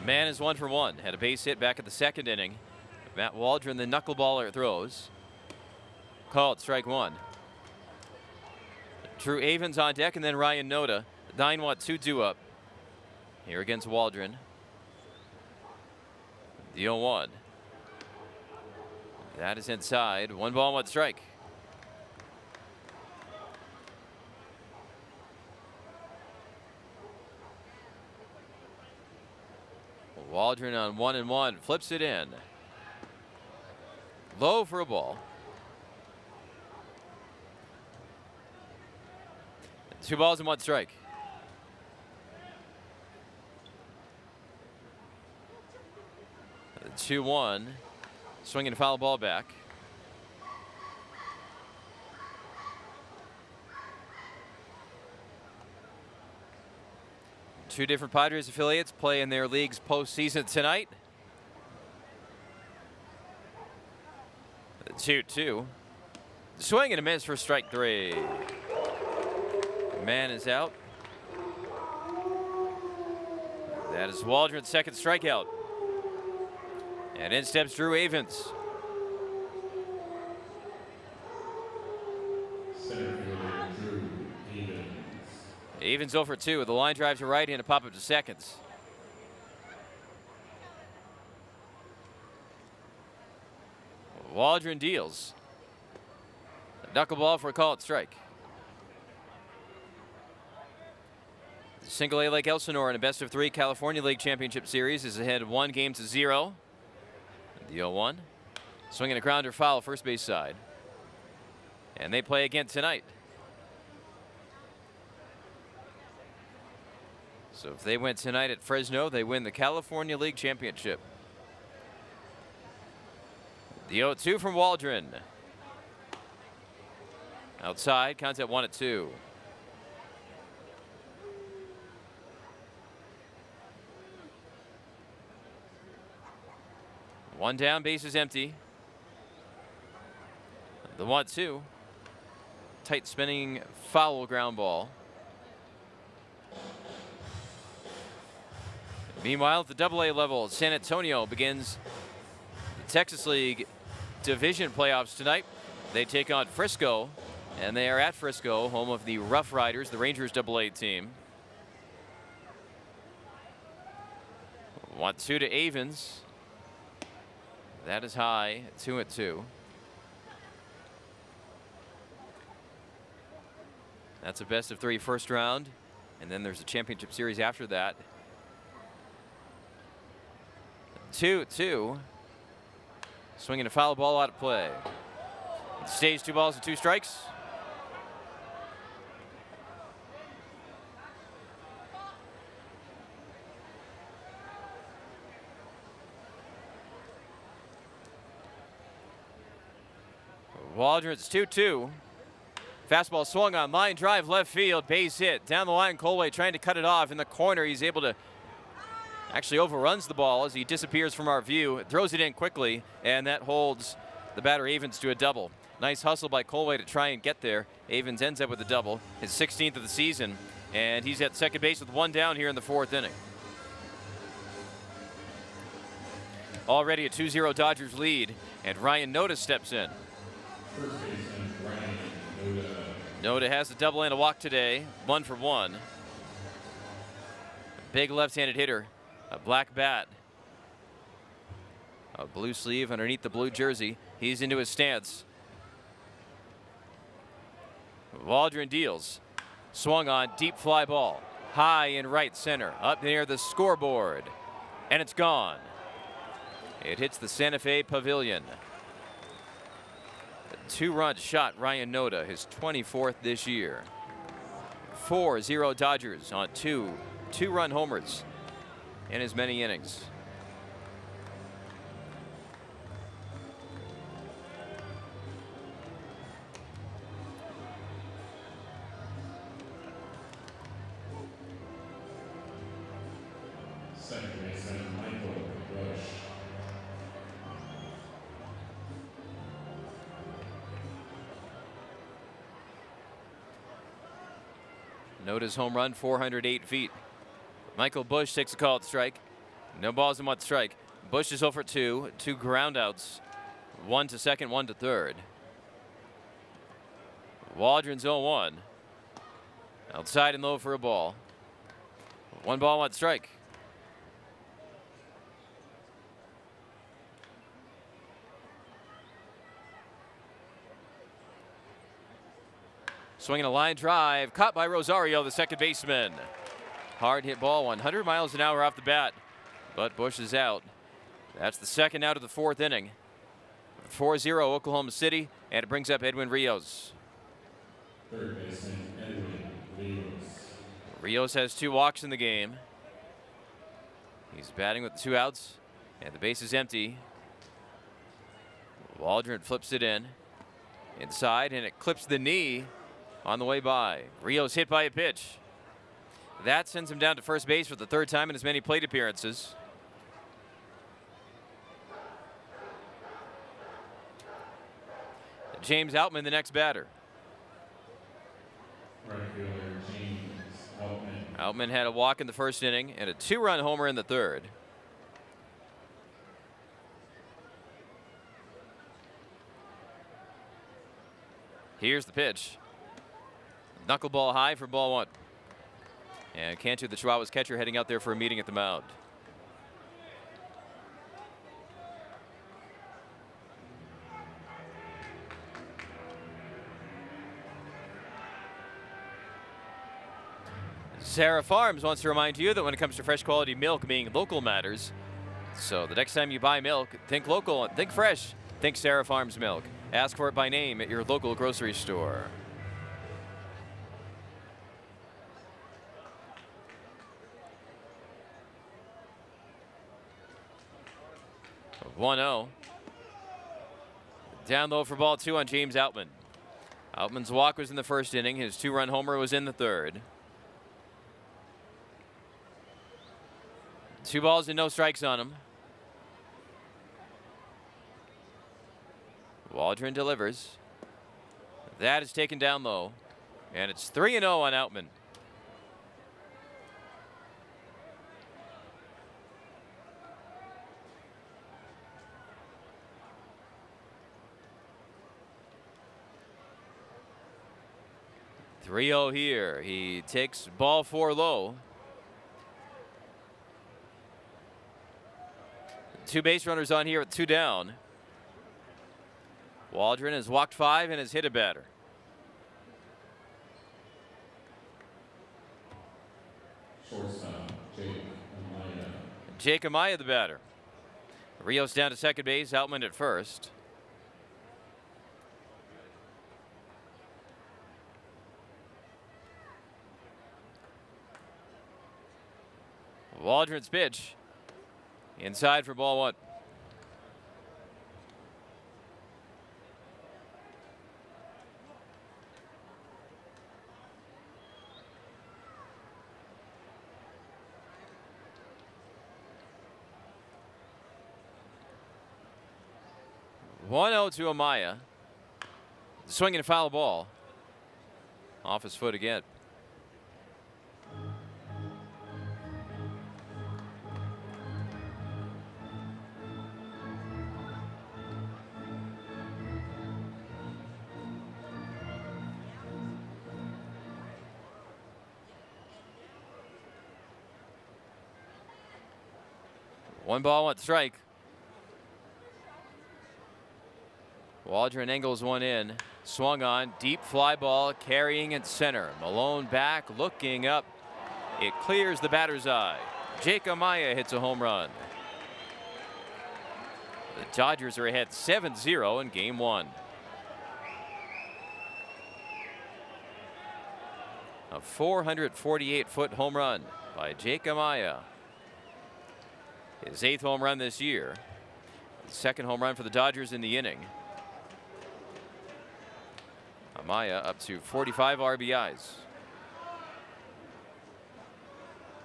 Mann is 1 for 1. Had a base hit back at the 2nd inning. Matt Waldron, the knuckleballer, throws. Called strike 1. Drew Avens on deck, and then Ryan Noda. 9-1 2-2 up. Here against Waldron. The 0-1. That is inside. 1 ball, 1 strike. Waldron on 1-1, flips it in. Low for a ball. 2 balls and 1 strike. The 2-1, swinging a foul ball back. Two different Padres affiliates play in their league's postseason tonight. The 2-2. Swing and a miss for strike 3. Man is out. That is Waldron's 2nd strikeout. And in steps Drew Avens. Avens 0 for 2 with a line drive to right and a pop-up to seconds. Waldron deals. A knuckleball for a called strike. Single A Lake Elsinore in a best-of-3 California League Championship Series is ahead 1-0. The 0-1. Swinging a grounder foul, first base side. And they play again tonight. So if they win tonight at Fresno, they win the California League Championship. The 0-2 from Waldron. Outside, counts at 1-2. One down, base is empty. The 1-2. Tight spinning foul ground ball. Meanwhile, at the AA level, San Antonio begins the Texas League Division playoffs tonight. They take on Frisco, and they are at Frisco, home of the Rough Riders, the Rangers AA team. 1-2 to Avens. That is high, 2-2. That's a best-of-3 first round, and then there's a championship series after that. 2-2. Swinging a foul ball out of play. It stays 2 balls and 2 strikes. Waldron's 2-2. Fastball swung on, line drive, left field, base hit. Down the line, Colway trying to cut it off. In the corner, he's able to actually overruns the ball as he disappears from our view. Throws it in quickly, and that holds the batter Avens to a double. Nice hustle by Colway to try and get there. Avens ends up with a double, his 16th of the season, and he's at second base with 1 down here in the 4th inning. Already a 2-0 Dodgers lead, and Ryan Noda steps in. First baseman Ryan Noda. Noda has a double and a walk today, 1 for 1. Big left-handed hitter, a black bat, a blue sleeve underneath the blue jersey. He's into his stance. Waldron deals, swung on, deep fly ball, high in right center, up near the scoreboard, and it's gone. It hits the Santa Fe Pavilion. A 2-run shot, Ryan Noda, his 24th this year. 4-0 Dodgers on 2 2-run homers in as many innings. Second baseman Michael Rush. Noda's home run, 408 feet. Michael Bush takes a called strike. No balls and 1 strike. Bush is 0 for 2, 2 groundouts, 1 to second, 1 to third. Waldron's 0-1. Outside and low for a ball. 1 ball, 1 strike. Swinging a line drive, caught by Rosario, the second baseman. Hard hit ball, 100 miles an hour off the bat, but Bush is out. That's the second out of the 4th inning. 4-0 Oklahoma City, and it brings up Edwin Rios. Third baseman Edwin Rios. Rios has 2 walks in the game. He's batting with 2 outs, and the base is empty. Waldron flips it in. Inside, and it clips the knee on the way by. Rios hit by a pitch. That sends him down to first base for the 3rd time in as many plate appearances. James Outman, the next batter. Right fielder James Outman. Outman had a walk in the 1st inning and a 2-run homer in the 3rd. Here's the pitch. Knuckleball high for ball 1. And Cantu, the Chihuahuas catcher, heading out there for a meeting at the mound. Sarah Farms wants to remind you that when it comes to fresh quality milk, being local matters. So the next time you buy milk, think local, think fresh, think Sarah Farms milk. Ask for it by name at your local grocery store. (1-0). Down low for ball 2 on James Outman. Outman's walk was in the first inning. His 2-run homer was in the third. 2 balls and no strikes on him. Waldron delivers. That is taken down low. And it's 3-0 on Outman. (3-0) here. He takes ball 4 low. 2 base runners on here with 2 down. Waldron has walked 5 and has hit a batter. Shortstop, Jake Amaya, the batter. Rios down to second base, Outman at first. Waldron's pitch. Inside for ball 1. (1-0) to Amaya. Swinging a foul ball. Off his foot again. One ball, 1 strike. Waldron angles one in. Swung on. Deep fly ball carrying at center. Malone back, looking up. It clears the batter's eye. Jake Amaya hits a home run. The Dodgers are ahead 7-0 in game 1. A 448-foot home run by Jake Amaya. His 8th home run this year. Second home run for the Dodgers in the inning. Amaya up to 45 RBIs.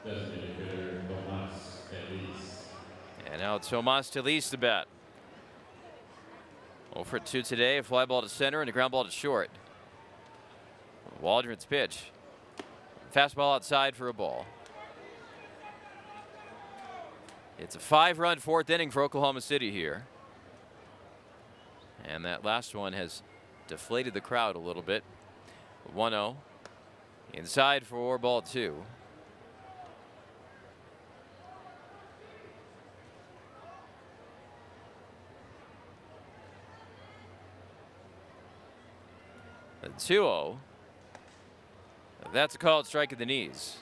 Designated hitter, Tomas Telis. And now Tomas Telis to bat. 0 for 2 today. A fly ball to center and a ground ball to short. Waldron's pitch. Fastball outside for a ball. It's a 5-run 4th inning for Oklahoma City here. And that last one has deflated the crowd a little bit. 1-0. Inside for ball 2. The 2-0. That's a called strike at the knees.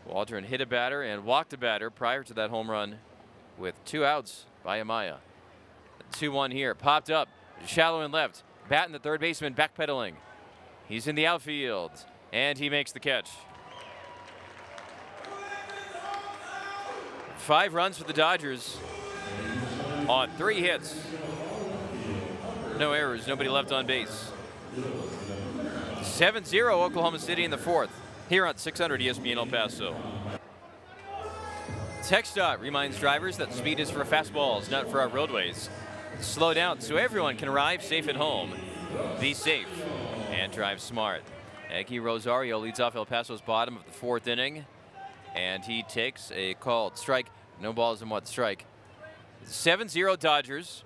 Waldron hit a batter and walked a batter prior to that home run with 2 outs by Amaya. 2-1 here. Popped up. Shallow and left. Batting the third baseman backpedaling. He's in the outfield. And he makes the catch. 5 runs for the Dodgers on 3 hits. No errors. Nobody left on base. 7-0 Oklahoma City in the 4th. Here on 600 ESPN El Paso. TxDOT reminds drivers that speed is for fastballs, not for our roadways. Slow down so everyone can arrive safe at home. Be safe and drive smart. Eggy Rosario leads off El Paso's bottom of the 4th inning. And he takes a called strike. No balls and 1 strike. 7-0 Dodgers.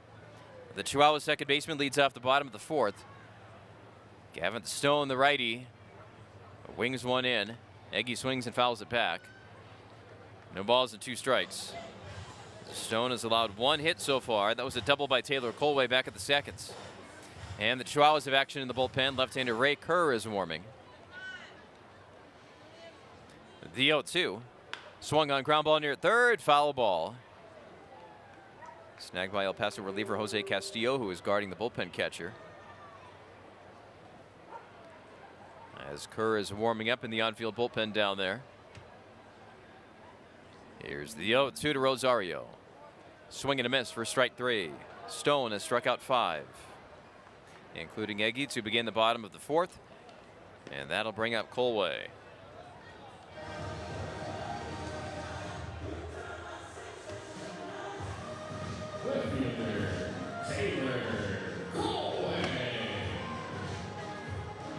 The Chihuahuas second baseman leads off the bottom of the 4th. Gavin Stone, the righty, wings one in. Eggy swings and fouls it back. No balls and 2 strikes. Stone has allowed 1 hit so far. That was a double by Taylor Colway back at the seconds. And the Chihuahuas have action in the bullpen. Left-hander Ray Kerr is warming. The 0-2. Swung on ground ball near third. Foul ball. Snagged by El Paso reliever Jose Castillo, who is guarding the bullpen catcher. As Kerr is warming up in the on-field bullpen down there. Here's the 0-2 to Rosario. Swing and a miss for strike 3. Stone has struck out 5. Including Eggy to begin the bottom of the 4th. And that'll bring up Colway.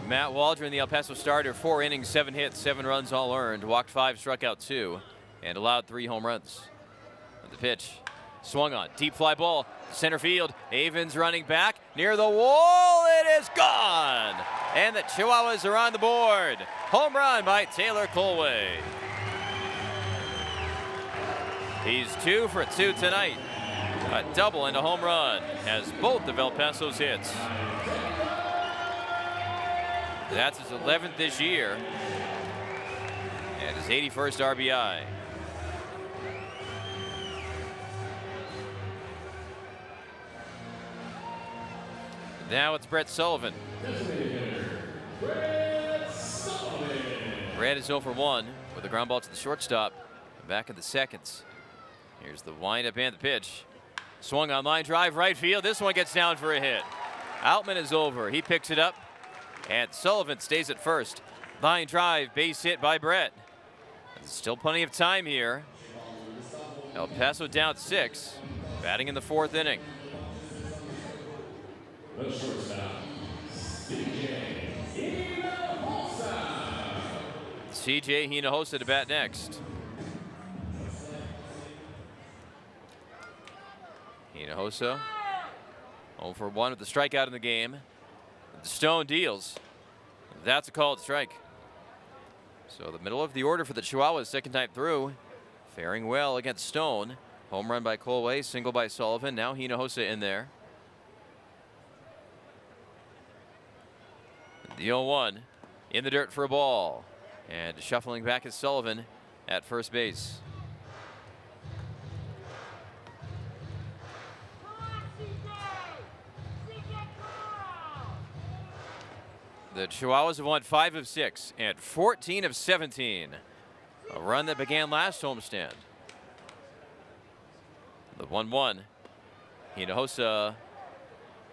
Matt Waldron, the El Paso starter, 4 innings, 7 hits, 7 runs all earned, walked 5, struck out 2, and allowed 3 home runs. The pitch swung on, deep fly ball, center field. Avens running back near the wall. It is gone, and the Chihuahuas are on the board. Home run by Taylor Colway. He's 2 for 2 tonight. A double and a home run has both of El Paso's hits. That's his 11th this year and his 81st RBI. Now it's Brett Sullivan. Brett is 0 for 1 with a ground ball to the shortstop. Back in the seconds. Here's the windup and the pitch. Swung on line drive right field. This one gets down for a hit. Outman is over. He picks it up. And Sullivan stays at first. Line drive, base hit by Brett. There's still plenty of time here. El Paso down 6, batting in the 4th inning. The shortstop, CJ Hinojosa to bat next. Hinojosa 0 for 1 with the strikeout in the game. Stone deals. That's a called strike. So the middle of the order for the Chihuahuas, second time through, faring well against Stone. Home run by Colway, single by Sullivan. Now Hinojosa in there. The 0-1 in the dirt for a ball. And shuffling back is Sullivan at first base. The Chihuahuas have won 5 of 6 and 14 of 17. A run that began last homestand. The 1-1. Hinojosa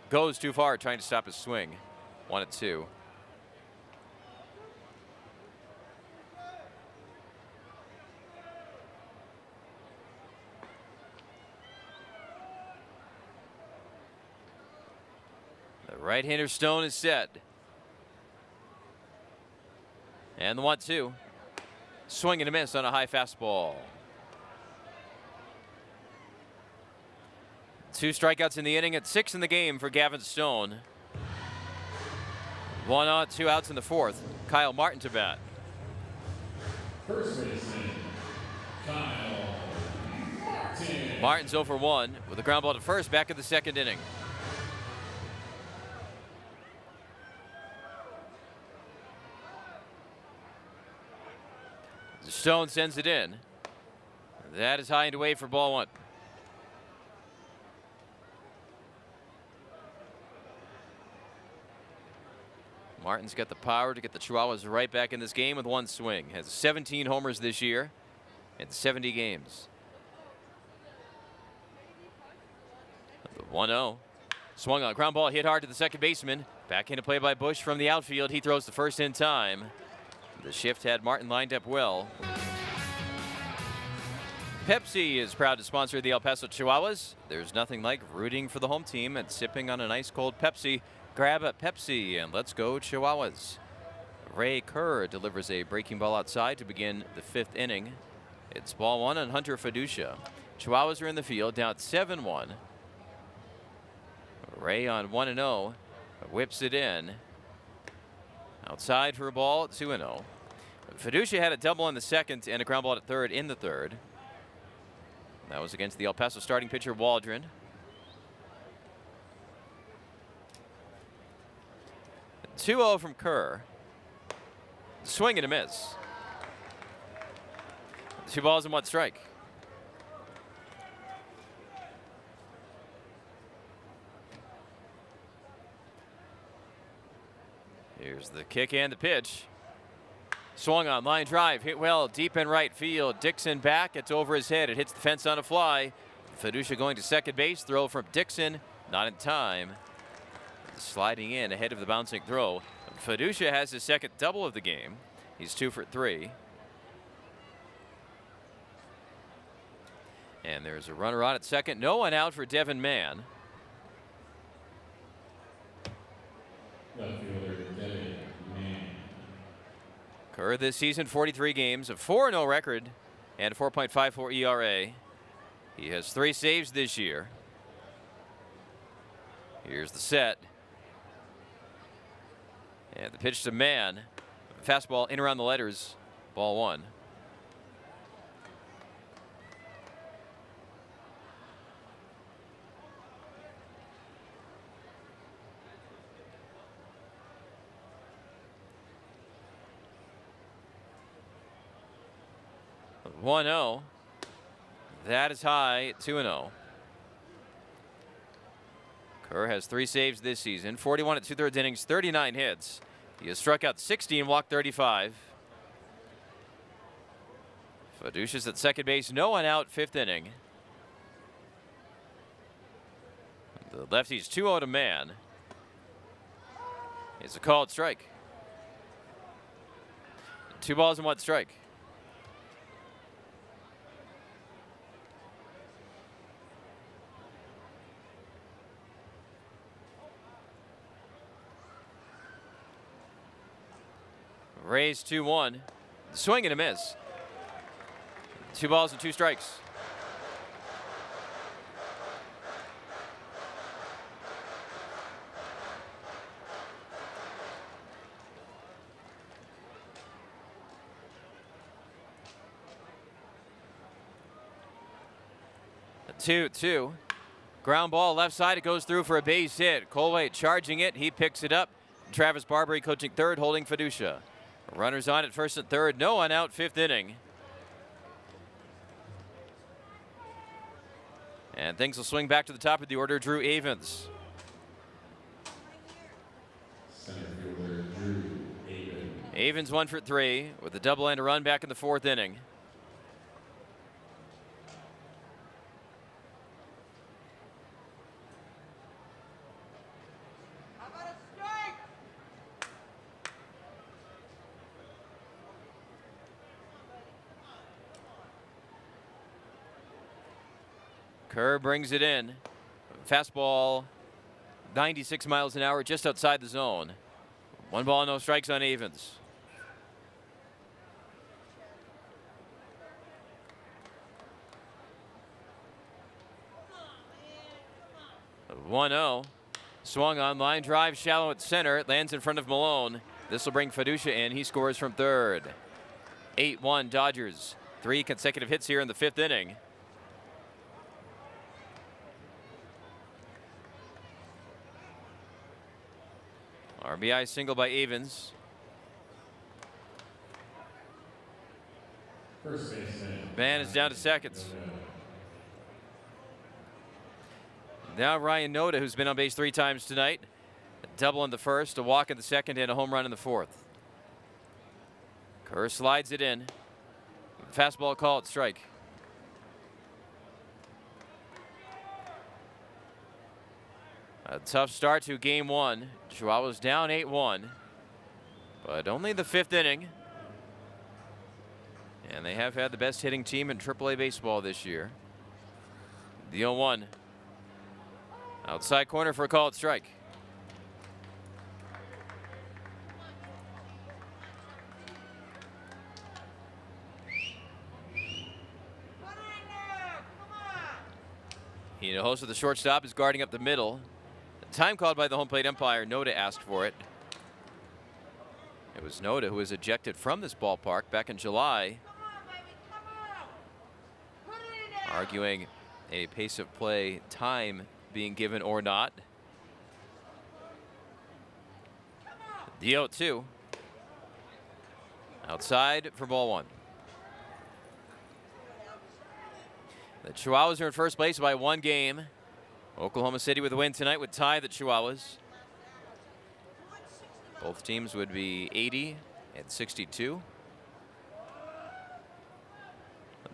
goes too far trying to stop his swing. 1-2. The right-hander Stone is set. And the 1-2. Swing and a miss on a high fastball. 2 strikeouts in the inning at 6 in the game for Gavin Stone. 1 on, 2 outs in the 4th. Kyle Martin to bat. first baseman, Kyle Martin. Martin's 0 for 1 with a ground ball to first, back in the 2nd inning. Stone sends it in. That is high and away for ball 1. Martin's got the power to get the Chihuahuas right back in this game with 1 swing. Has 17 homers this year in 70 games. The 1-0. Swung on, ground ball hit hard to the second baseman. Back into play by Bush from the outfield. He throws the first in time. The shift had Martin lined up well. Pepsi is proud to sponsor the El Paso Chihuahuas. There's nothing like rooting for the home team and sipping on a nice cold Pepsi. Grab a Pepsi and let's go Chihuahuas. Ray Kerr delivers a breaking ball outside to begin the 5th inning. It's ball 1 on Hunter Fiducia. Chihuahuas are in the field, down 7-1. Ray on 1-0, whips it in. Outside for a ball, 2-0. Fiducia had a double in the 2nd and a ground ball at 3rd in the 3rd. That was against the El Paso starting pitcher Waldron. 2-0 from Kerr. Swing and a miss. 2 balls and 1 strike. Here's the kick and the pitch. Swung on, line drive, hit well, deep in right field. Dixon back, it's over his head. It hits the fence on a fly. Fedusha going to second base. Throw from Dixon, not in time. Sliding in ahead of the bouncing throw. Fedusha has his second double of the game. He's 2 for 3. And there's a runner on at second. No one out for Devin Mann. Left fielder Devin Mann. Kerr this season, 43 games, a 4-0 record, and a 4.54 ERA. He has 3 saves this year. Here's the set. And the pitch to Mann. Fastball in around the letters. Ball 1. One 0. That is high at 2-0. Kerr has 3 saves this season, 41 at 2/3 innings, 39 hits. He has struck out 60 and walked 35. Fedusha's at second base, no one out, 5th inning. The lefty's 2-0 to Mann. It's a called strike. 2 balls and 1 strike. Rays 2-1. Swing and a miss. 2 balls and 2 strikes. A 2-2. Ground ball left side. It goes through for a base hit. Colway charging it. He picks it up. Travis Barbary coaching third, holding Fedusha. Runners on at first and third, no one out, 5th inning. And things will swing back to the top of the order. Drew Avens. Center fielder Drew Avens. Avens 1 for 3 with a double and a run back in the 4th inning. Kerr brings it in. Fastball 96 miles an hour just outside the zone. 1 ball, no strikes on Avens. A 1-0. Swung on, line drive, shallow at center. It lands in front of Malone. This will bring Fedusha in. He scores from third. 8-1 Dodgers. 3 consecutive hits here in the 5th inning. RBI single by Avens. First baseman. Mann is down to seconds. Now Ryan Noda, who's been on base 3 times tonight. A double in the first, a walk in the second, and a home run in the 4th. Kerr slides it in. Fastball called, strike. A tough start to game 1. Chihuahuas down 8-1, but only the 5th inning. And they have had the best hitting team in AAA baseball this year. The 0-1. Outside corner for a called strike. Hinojosa, the shortstop, is guarding up the middle. Time called by the home plate umpire. Noda asked for it. It was Noda who was ejected from this ballpark back in July, arguing a pace of play time being given or not. The 0-2. Outside for ball one. The Chihuahuas are in first place by 1 game. Oklahoma City with a win tonight would tie the Chihuahuas. Both teams would be 80 and 62.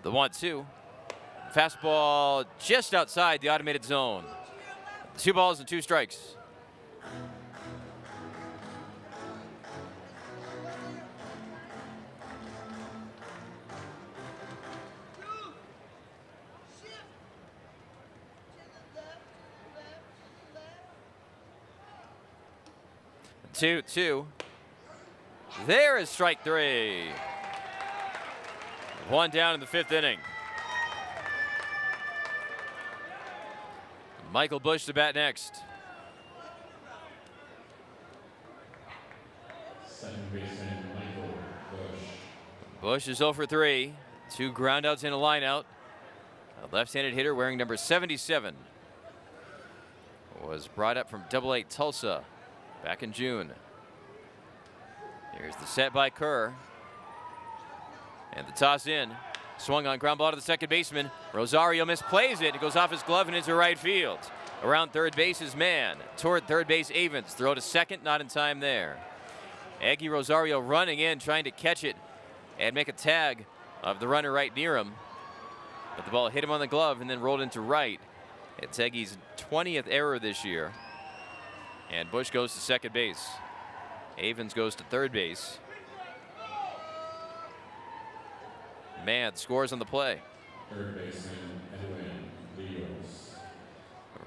The 1-2. Fastball just outside the automated zone. 2 balls and 2 strikes. Two. There is strike 3. 1 down in the 5th inning. Michael Busch to bat next. Second baseman Michael Busch. Busch is 0 for 3. 2 groundouts and a lineout. A left-handed hitter wearing number 77 was brought up from AA Tulsa back in June. Here's the set by Kerr. And the toss in. Swung on, ground ball to the second baseman. Rosario misplays it. It goes off his glove and into right field. Around third base is Mann. Toward third base, Avens. Throw to second, not in time there. Aggie Rosario running in, trying to catch it and make a tag of the runner right near him. But the ball hit him on the glove and then rolled into right. It's Aggie's 20th error this year. And Busch goes to second base. Avens goes to third base. Mann scores on the play. Third baseman Edwin Rios.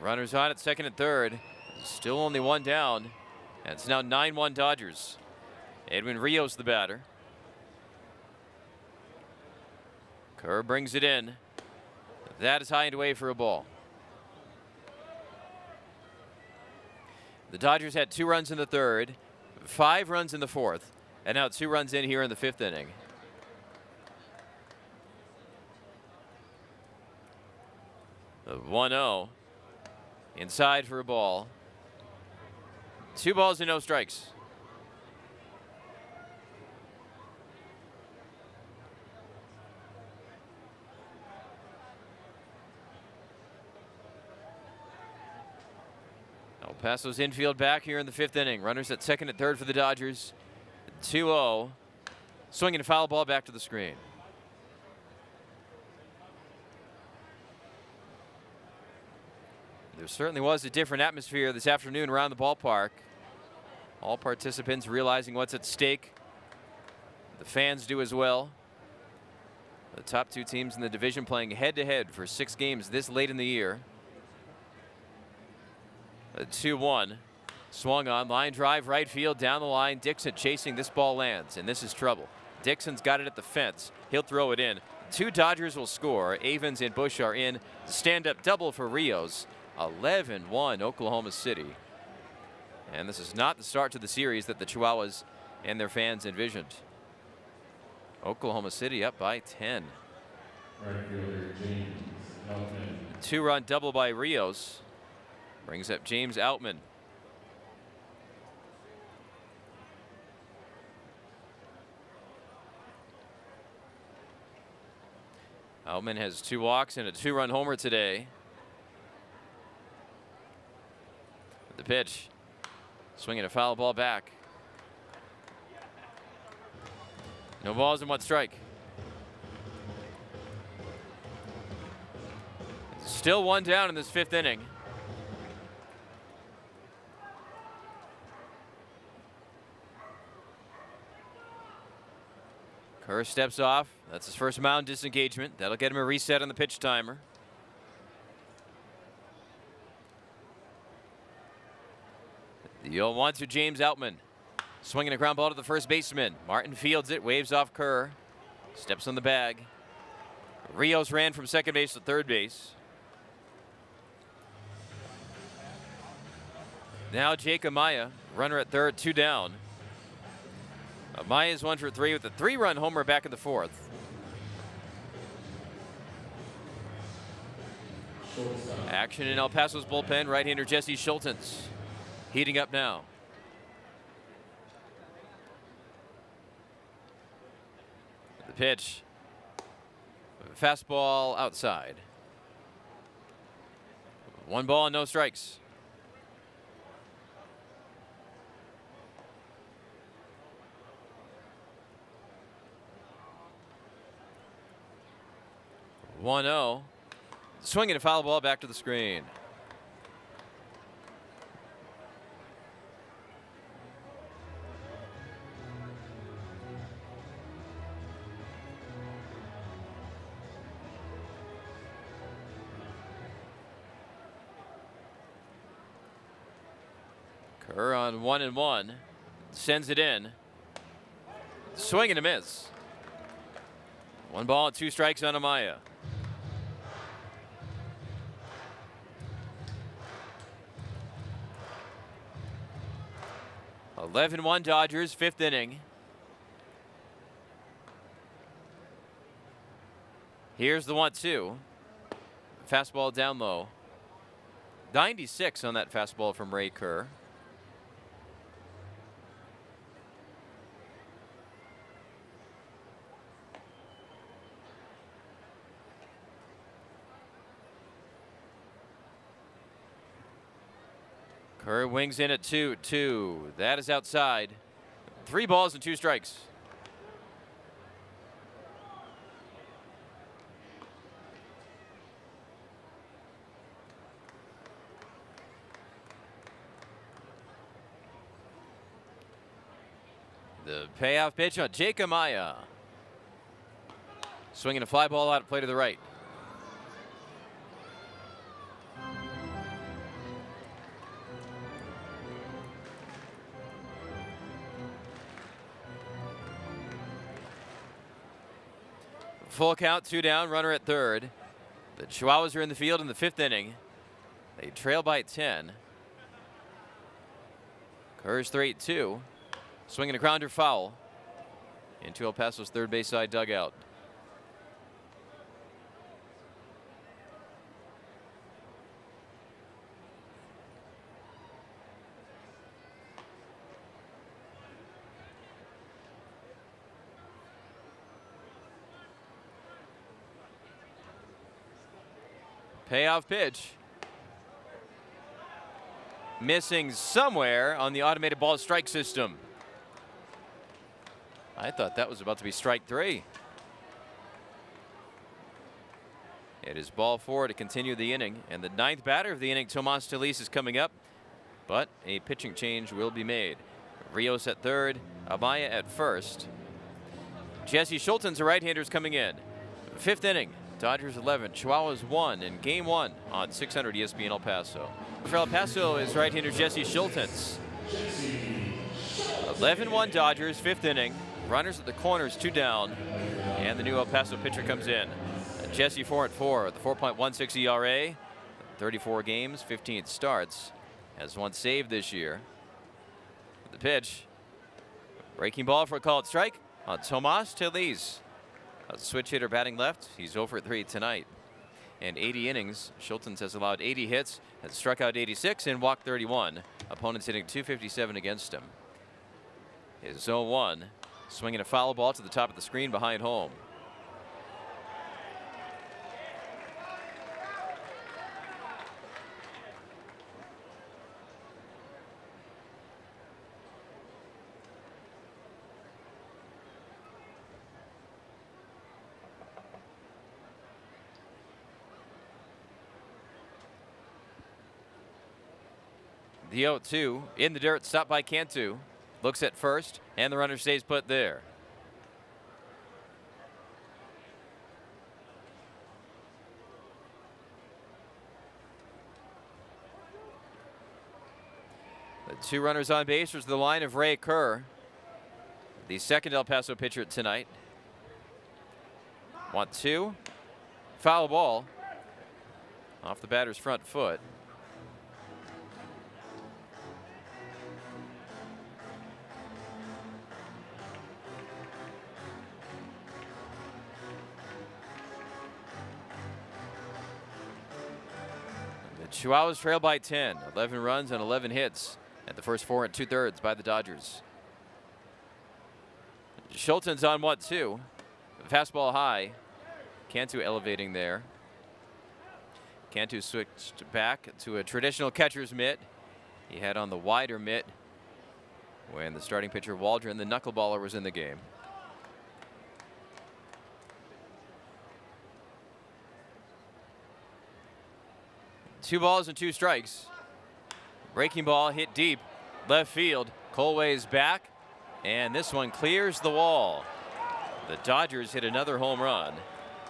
Runners on at second and third. Still only 1 down. And it's now 9-1 Dodgers. Edwin Rios the batter. Kerr brings it in. That is high and away for a ball. The Dodgers had 2 runs in the 3rd, 5 runs in the 4th, and now 2 runs in here in the 5th inning. The 1-0. Inside for a ball. 2 balls and no strikes. El Paso's infield back here in the 5th inning. Runners at second and third for the Dodgers. 2-0. Swinging a foul ball back to the screen. There certainly was a different atmosphere this afternoon around the ballpark. All participants realizing what's at stake. The fans do as well. The top 2 teams in the division playing head-to-head for 6 games this late in the year. A 2-1. Swung on, line drive, right field, down the line. Dixon chasing, this ball lands, and this is trouble. Dixon's got it at the fence. He'll throw it in. 2 Dodgers will score. Avens and Busch are in. Stand-up double for Rios. 11-1 Oklahoma City. And this is not the start to the series that the Chihuahuas and their fans envisioned. Oklahoma City up by 10. Right fielder James Outman. 2-run double by Rios. Brings up James Outman. Outman has 2 walks and a 2-run homer today. The pitch. Swinging a foul ball back. No balls and 1 strike. Still 1 down in this 5th inning. Kerr steps off. That's his first mound disengagement. That'll get him a reset on the pitch timer. The 0-1 to James Outman. Swinging a ground ball to the first baseman. Martin fields it, waves off Kerr. Steps on the bag. Rios ran from second base to third base. Now Jake Amaya, runner at third, 2 down. Amaya's 1 for 3 with a 3-run homer back in the 4th. Action in El Paso's bullpen. Right-hander Jesse Schultens heating up now. The pitch. Fastball outside. 1 ball and no strikes. One 0. Swinging a foul ball back to the screen. Kerr on 1-1. Sends it in. Swing and a miss. 1 ball and 2 strikes on Amaya. (11-1) Dodgers, 5th inning. Here's the 1-2. Fastball down low. 96 on that fastball from Ray Kerr. Kerr wings in at 2-2. That is outside. 3 balls and 2 strikes. The payoff pitch on Jake Amaya. Swinging a fly ball out of play to the right. Full count, 2 down, runner at third. The Chihuahuas are in the field in the 5th inning. They trail by 10. Kerr's 3-2. Swinging a grounder foul into El Paso's third base side dugout. Payoff pitch. Missing somewhere on the automated ball strike system. I thought that was about to be strike 3. It is ball 4 to continue the inning, and the 9th batter of the inning, Tomas Telis, is coming up, but a pitching change will be made. Rios at third, Amaya at first. Jesse Schulten's a right-hander is coming in. 5th inning. Dodgers 11, Chihuahuas 1 in Game 1 on 600 ESPN El Paso. For El Paso is right-hander Jesse Schultens. 11-1 Dodgers, 5th inning. Runners at the corners, 2 down, and the new El Paso pitcher comes in. Jesse 4-4 with a 4.16 ERA, 34 games, 15 starts, has 1 save this year. The pitch, breaking ball for a called strike on Tomas Telis. A switch hitter batting left. He's 0 for 3 tonight. In 80 innings, Schultens has allowed 80 hits, has struck out 86 and walked 31. Opponents hitting .257 against him. His 0-1, swinging a foul ball to the top of the screen behind home. The 0-2 in the dirt, stopped by Cantu. Looks at first, and the runner stays put there. The 2 runners on base was the line of Ray Kerr, the 2nd El Paso pitcher tonight. 1-2, foul ball off the batter's front foot. Chihuahuas trail by 10, 11 runs and 11 hits at the first 4 2/3 by the Dodgers. Schulten's on 1-2. Fastball high. Cantu elevating there. Cantu switched back to a traditional catcher's mitt. He had on the wider mitt when the starting pitcher Waldron, the knuckleballer, was in the game. Two balls and two strikes. Breaking ball hit deep left field. Colway's back, and this one clears the wall. The Dodgers hit another home run.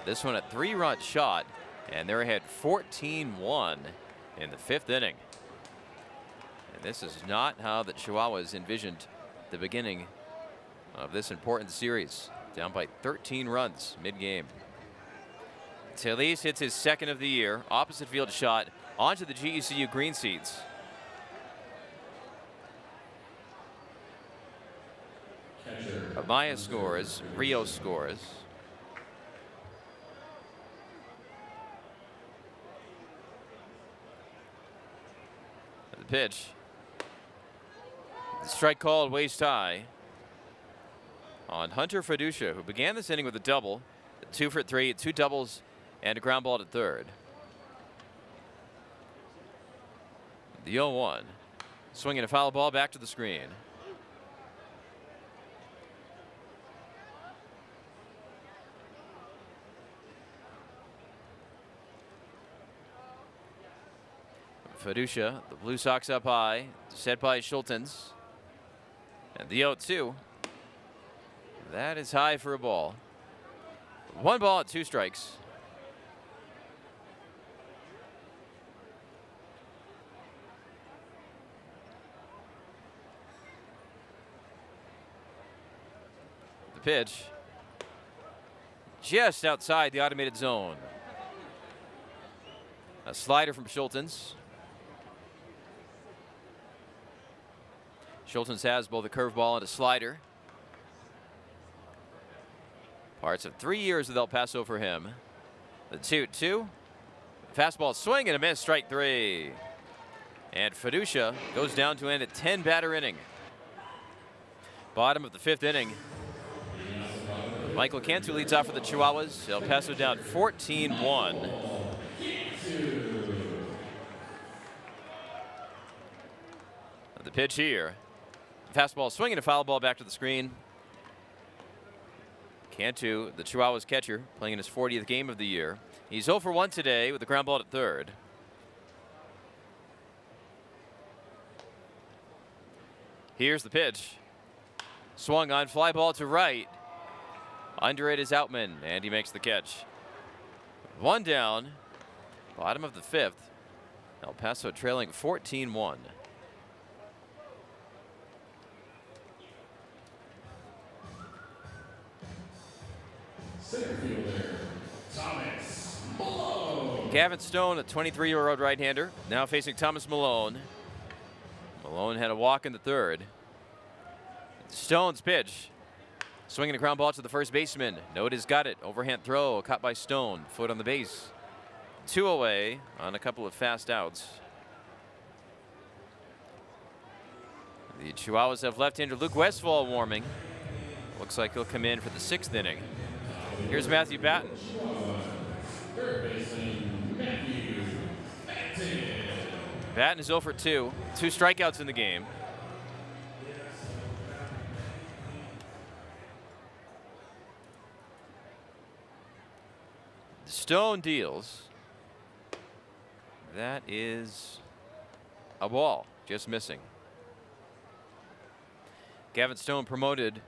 This one a 3-run shot, and they're ahead 14-1 in the 5th inning. And this is not how the Chihuahuas envisioned the beginning of this important series. Down by 13 runs mid-game. Talis hits his 2nd of the year. Opposite field shot onto the GECU green seats. Amaya scores. Rio scores. The pitch. The strike called waist high on Hunter Fiducia, who began this inning with a double, 2 for 3, 2 doubles, and a ground ball to third. The 0-1. Swinging a foul ball back to the screen. Fiducia, the Blue Sox up high, set by Schultens. And the 0-2. That is high for a ball. 1 ball and 2 strikes. The pitch. Just outside the automated zone. A slider from Schultens. Schultens has both a curveball and a slider. Parts of 3 years with El Paso for him. The 2-2. Fastball swing and a miss, strike 3. And Fiducia goes down to end a 10-batter inning. Bottom of the 5th inning. Michael Cantu leads off for the Chihuahuas. El Paso down 14-1. The pitch here. Fastball swinging, a foul ball back to the screen. Cantu, the Chihuahuas catcher, playing in his 40th game of the year. He's 0 for 1 today with a ground ball at third. Here's the pitch. Swung on, fly ball to right. Under it is Outman, and he makes the catch. 1 down. Bottom of the 5th. El Paso trailing 14-1. Center fielder, Thomas Malone. Gavin Stone, a 23-year-old right-hander, now facing Thomas Malone. Malone had a walk in the 3rd. Stone's pitch. Swinging a ground ball to the first baseman. Noda's got it. Overhand throw, caught by Stone. Foot on the base. 2 away on a couple of fast outs. The Chihuahuas have left-hander Luke Westfall warming. Looks like he'll come in for the 6th inning. Here's Matthew Batten. Third baseman, Matthew Batten. Batten is 0 for 2. 2 strikeouts in the game. Stone deals. That is a ball, just missing. Gavin Stone promoted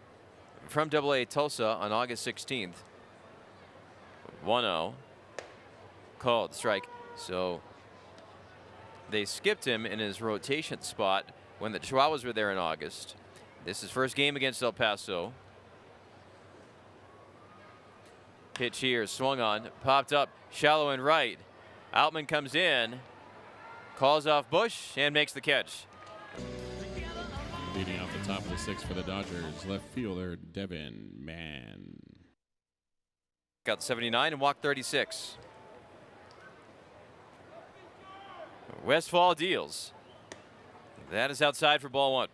from AA Tulsa on August 16th. 1-0. Called strike. So they skipped him in his rotation spot when the Chihuahuas were there in August. This is first game against El Paso. Pitch here, swung on, popped up, shallow and right. Outman comes in, calls off Bush, and makes the catch. Leading off the top of the 6th for the Dodgers, left fielder Devin Mann. Got 79 and walked 36. Westfall deals. That is outside for ball 1.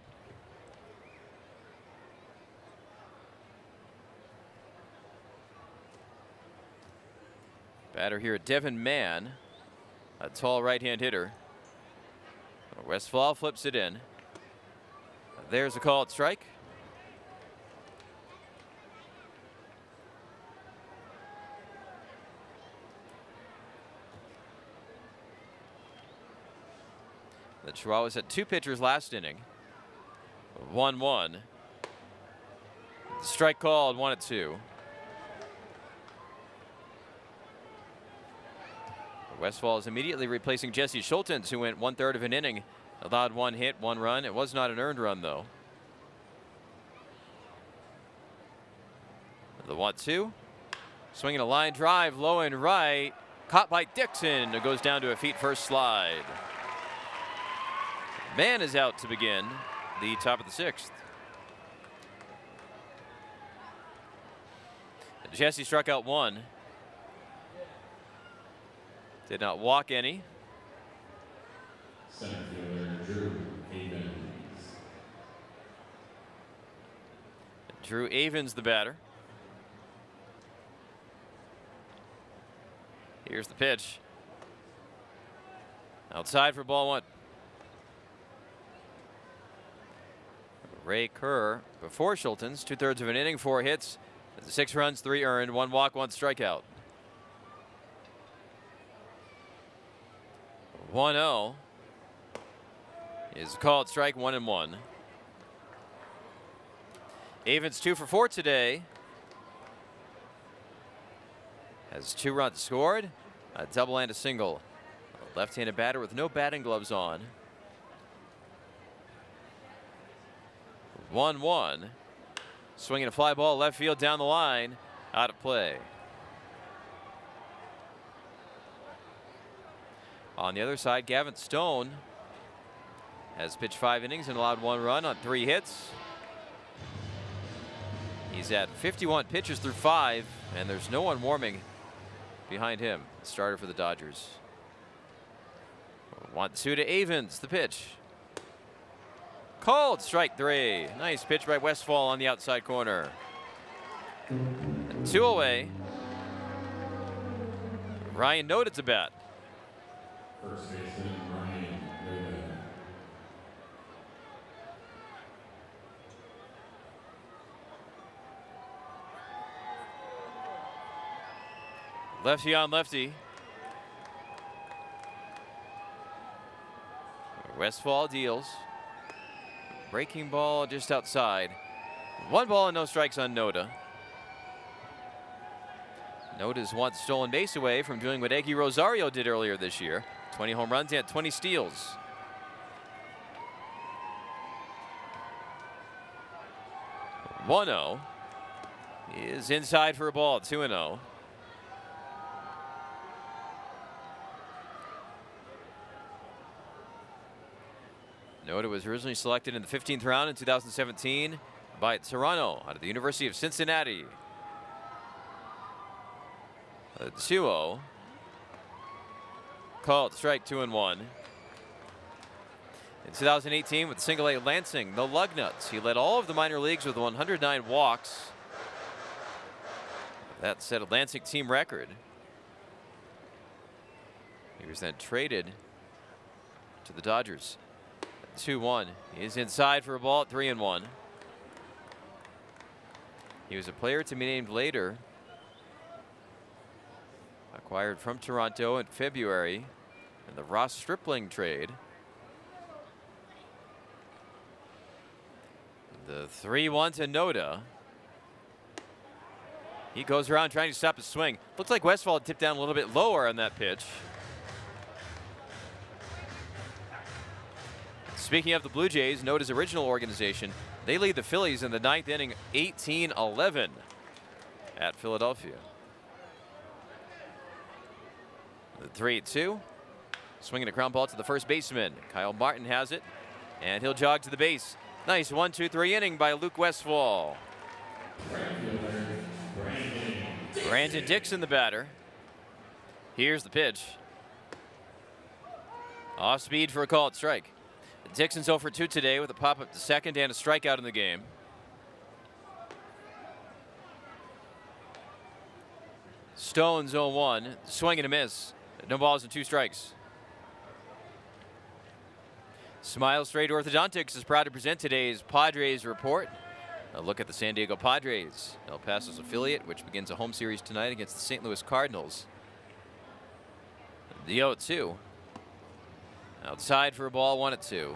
Batter here, Devin Mann, a tall right-hand hitter. Westfall flips it in. There's a called strike. The Chihuahuas had 2 pitchers last inning. 1-1. Strike called, 1-2. Westfall is immediately replacing Jesse Schultens, who went 1/3 of an inning, allowed 1 hit, 1 run. It was not an earned run, though. The 1-2. Swinging a line drive, low and right. Caught by Dixon. It goes down to a feet-first slide. Mann is out to begin the top of the 6th. Jesse struck out 1. Did not walk any. Center fielder Drew Avens. Drew Avens, the batter. Here's the pitch. Outside for ball 1. Ray Kerr before Schultens, 2/3 of an inning, 4 hits, 6 runs, 3 earned, 1 walk, 1 strikeout. 1-0 is called strike, 1-1. Avens 2 for 4 today. Has 2 runs scored, a double and a single. A left-handed batter with no batting gloves on. 1-1. Swinging a fly ball left field down the line. Out of play. On the other side, Gavin Stone has pitched 5 innings and allowed 1 run on 3 hits. He's at 51 pitches through 5, and there's no one warming behind him. Starter for the Dodgers. 1-2 to Avens, the pitch. Called strike 3. Nice pitch by Westfall on the outside corner. 2 away. Ryan Noda to bat. First baseman Ryan Noda. Lefty on lefty. Westfall deals. Breaking ball just outside. 1 ball and no strikes on Noda. Noda's 1 stolen base away from doing what Eggy Rosario did earlier this year. 20 home runs and 20 steals. "1-0 is inside for a ball, 2-0. Noda was originally selected in the 15th round in 2017 by Toronto out of the University of Cincinnati. 2-0. Called strike, 2-1. In 2018 with single-A Lansing, the Lugnuts, he led all of the minor leagues with 109 walks. That set a Lansing team record. He was then traded to the Dodgers. 2-1. He's inside for a ball at 3-1. He was a player to be named later. Acquired from Toronto in February in the Ross Stripling trade. The 3-1 to Noda. He goes around trying to stop his swing. Looks like Westfall tipped down a little bit lower on that pitch. Speaking of the Blue Jays, Noda's original organization, they lead the Phillies in the 9th inning, 18-11 at Philadelphia. The 3-2, swinging a ground ball to the first baseman. Kyle Martin has it, and he'll jog to the base. Nice 1-2-3 inning by Luke Westfall. Brandon Dixon, the batter. Here's the pitch. Off speed for a called strike. Dixon's 0 for 2 today with a pop-up to second and a strikeout in the game. Stone's 0-1. Swing and a miss. No balls and 2 strikes. Smile Straight Orthodontics is proud to present today's Padres report. A look at the San Diego Padres, El Paso's affiliate, which begins a home series tonight against the St. Louis Cardinals. The 0-2. Outside for a ball, 1-2.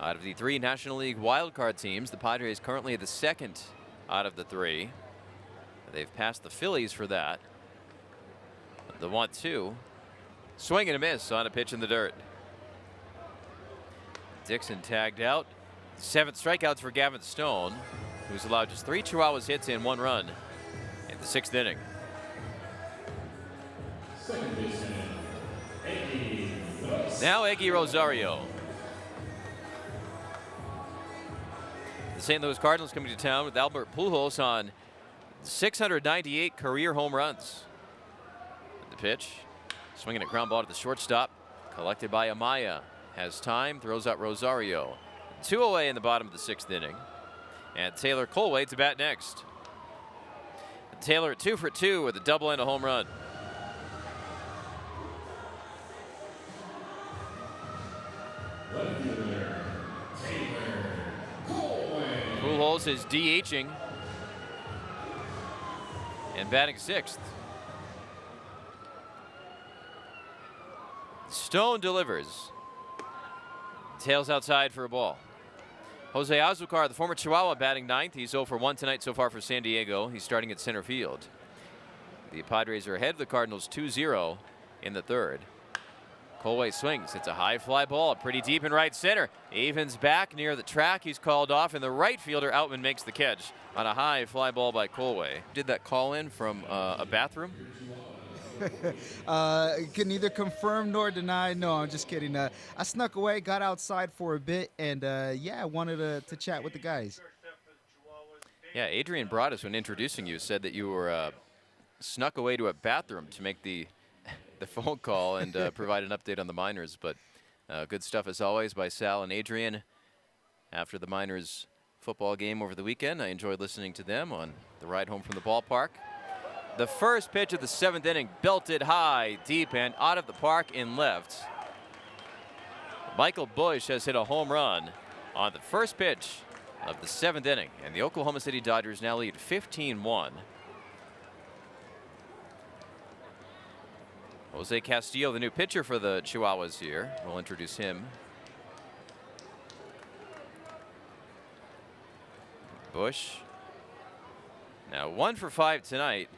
Out of the 3 National League wildcard teams, the Padres currently the second out of the 3. They've passed the Phillies for that. The 1-2. Swing and a miss on a pitch in the dirt. Dixon tagged out. 7 strikeouts for Gavin Stone, who's allowed just 3 Chihuahuas hits and 1 run in the 6th inning. Second baseman, Eggy. Now Eggy Rosario. The St. Louis Cardinals coming to town with Albert Pujols on 698 career home runs. The pitch, swinging a ground ball to the shortstop, collected by Amaya. Has time, throws out Rosario. 2 away in the bottom of the 6th inning. And Taylor Colway to bat next. Taylor 2 for 2 with a double and a home run. Left fielder, Taylor Colway. Pujols is DHing and batting 6th. Stone delivers. Tails outside for a ball. Jose Azucar, the former Chihuahua, batting 9th. He's 0 for 1 tonight so far for San Diego. He's starting at center field. The Padres are ahead of the Cardinals 2-0 in the 3rd. Colway swings. It's a high fly ball, pretty deep in right center. Avens back near the track. He's called off, and the right fielder Outman makes the catch on a high fly ball by Colway. Did that call in from a bathroom? Can neither confirm nor deny. No, I'm just kidding. I snuck away, got outside for a bit, and yeah, I wanted to chat with the guys. Yeah, Adrian Broadus, when introducing you, said that you were snuck away to a bathroom to make the phone call and provide an update on the minors. But good stuff as always by Sal and Adrian. After the minors football game over the weekend, I enjoyed listening to them on the ride home from the ballpark. The first pitch of the 7th inning, belted high, deep, and out of the park in left. Michael Bush has hit a home run on the first pitch of the 7th inning, and the Oklahoma City Dodgers now lead 15-1. Jose Castillo, the new pitcher for the Chihuahuas here. We'll introduce him. Bush. Now 1 for 5 tonight.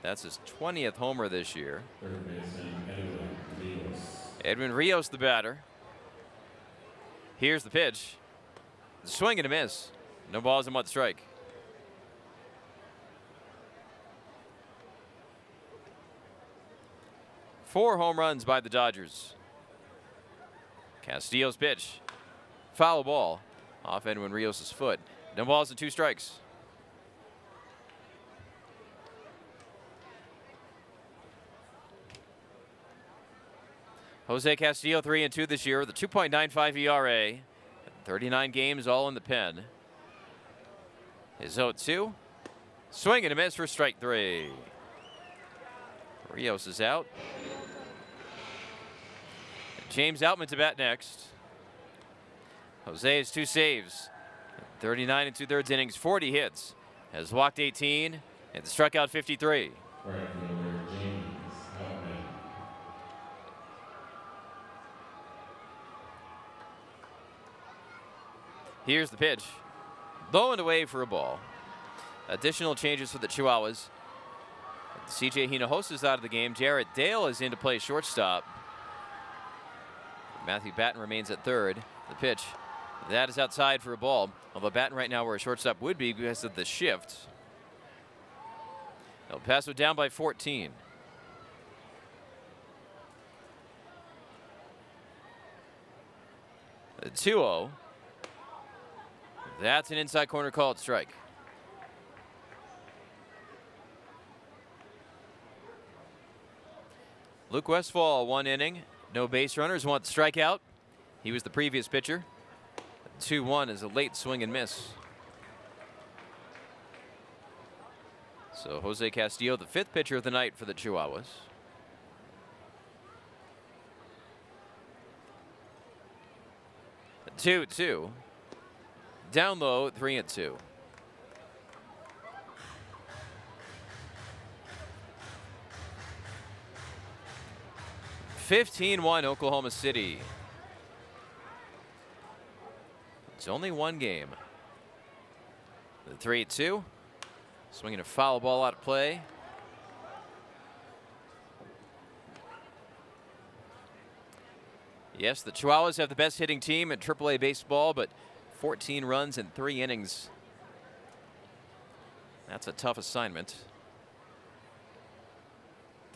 That's his 20th homer this year. Third baseman, Edwin Rios. Edwin Rios, the batter. Here's the pitch. Swing and a miss. No balls and 1 strike. Four home runs by the Dodgers. Castillo's pitch. Foul ball off Edwin Rios' foot. No balls and 2 strikes. Jose Castillo 3-2 this year with a 2.95 ERA. 39 games all in the pen. His 0-2. Swing and a miss for strike 3. Rios is out. James Outman to bat next. Jose has 2 saves. 39 2/3 innings, 40 hits. Has walked 18 and struck out 53. Right fielder, James Outman. Here's the pitch. Low and away for a ball. Additional changes for the Chihuahuas. CJ Hinojosa is out of the game. Jarrett Dale is in to play shortstop. Matthew Batten remains at 3rd. The pitch. That is outside for a ball. Although Batten right now where a shortstop would be because of the shift. El Paso down by 14. The 2-0. That's an inside corner called strike. Luke Westfall, 1 inning. No base runners, 1 strikeout. He was the previous pitcher. 2-1 is a late swing and miss. So Jose Castillo, the 5th pitcher of the night for the Chihuahuas. Two. Down low, 3-2. 15-1 Oklahoma City. It's only one game. The 3-2. Swinging a foul ball out of play. Yes, the Chihuahuas have the best hitting team in AAA baseball, but 14 runs in 3 innings. That's a tough assignment.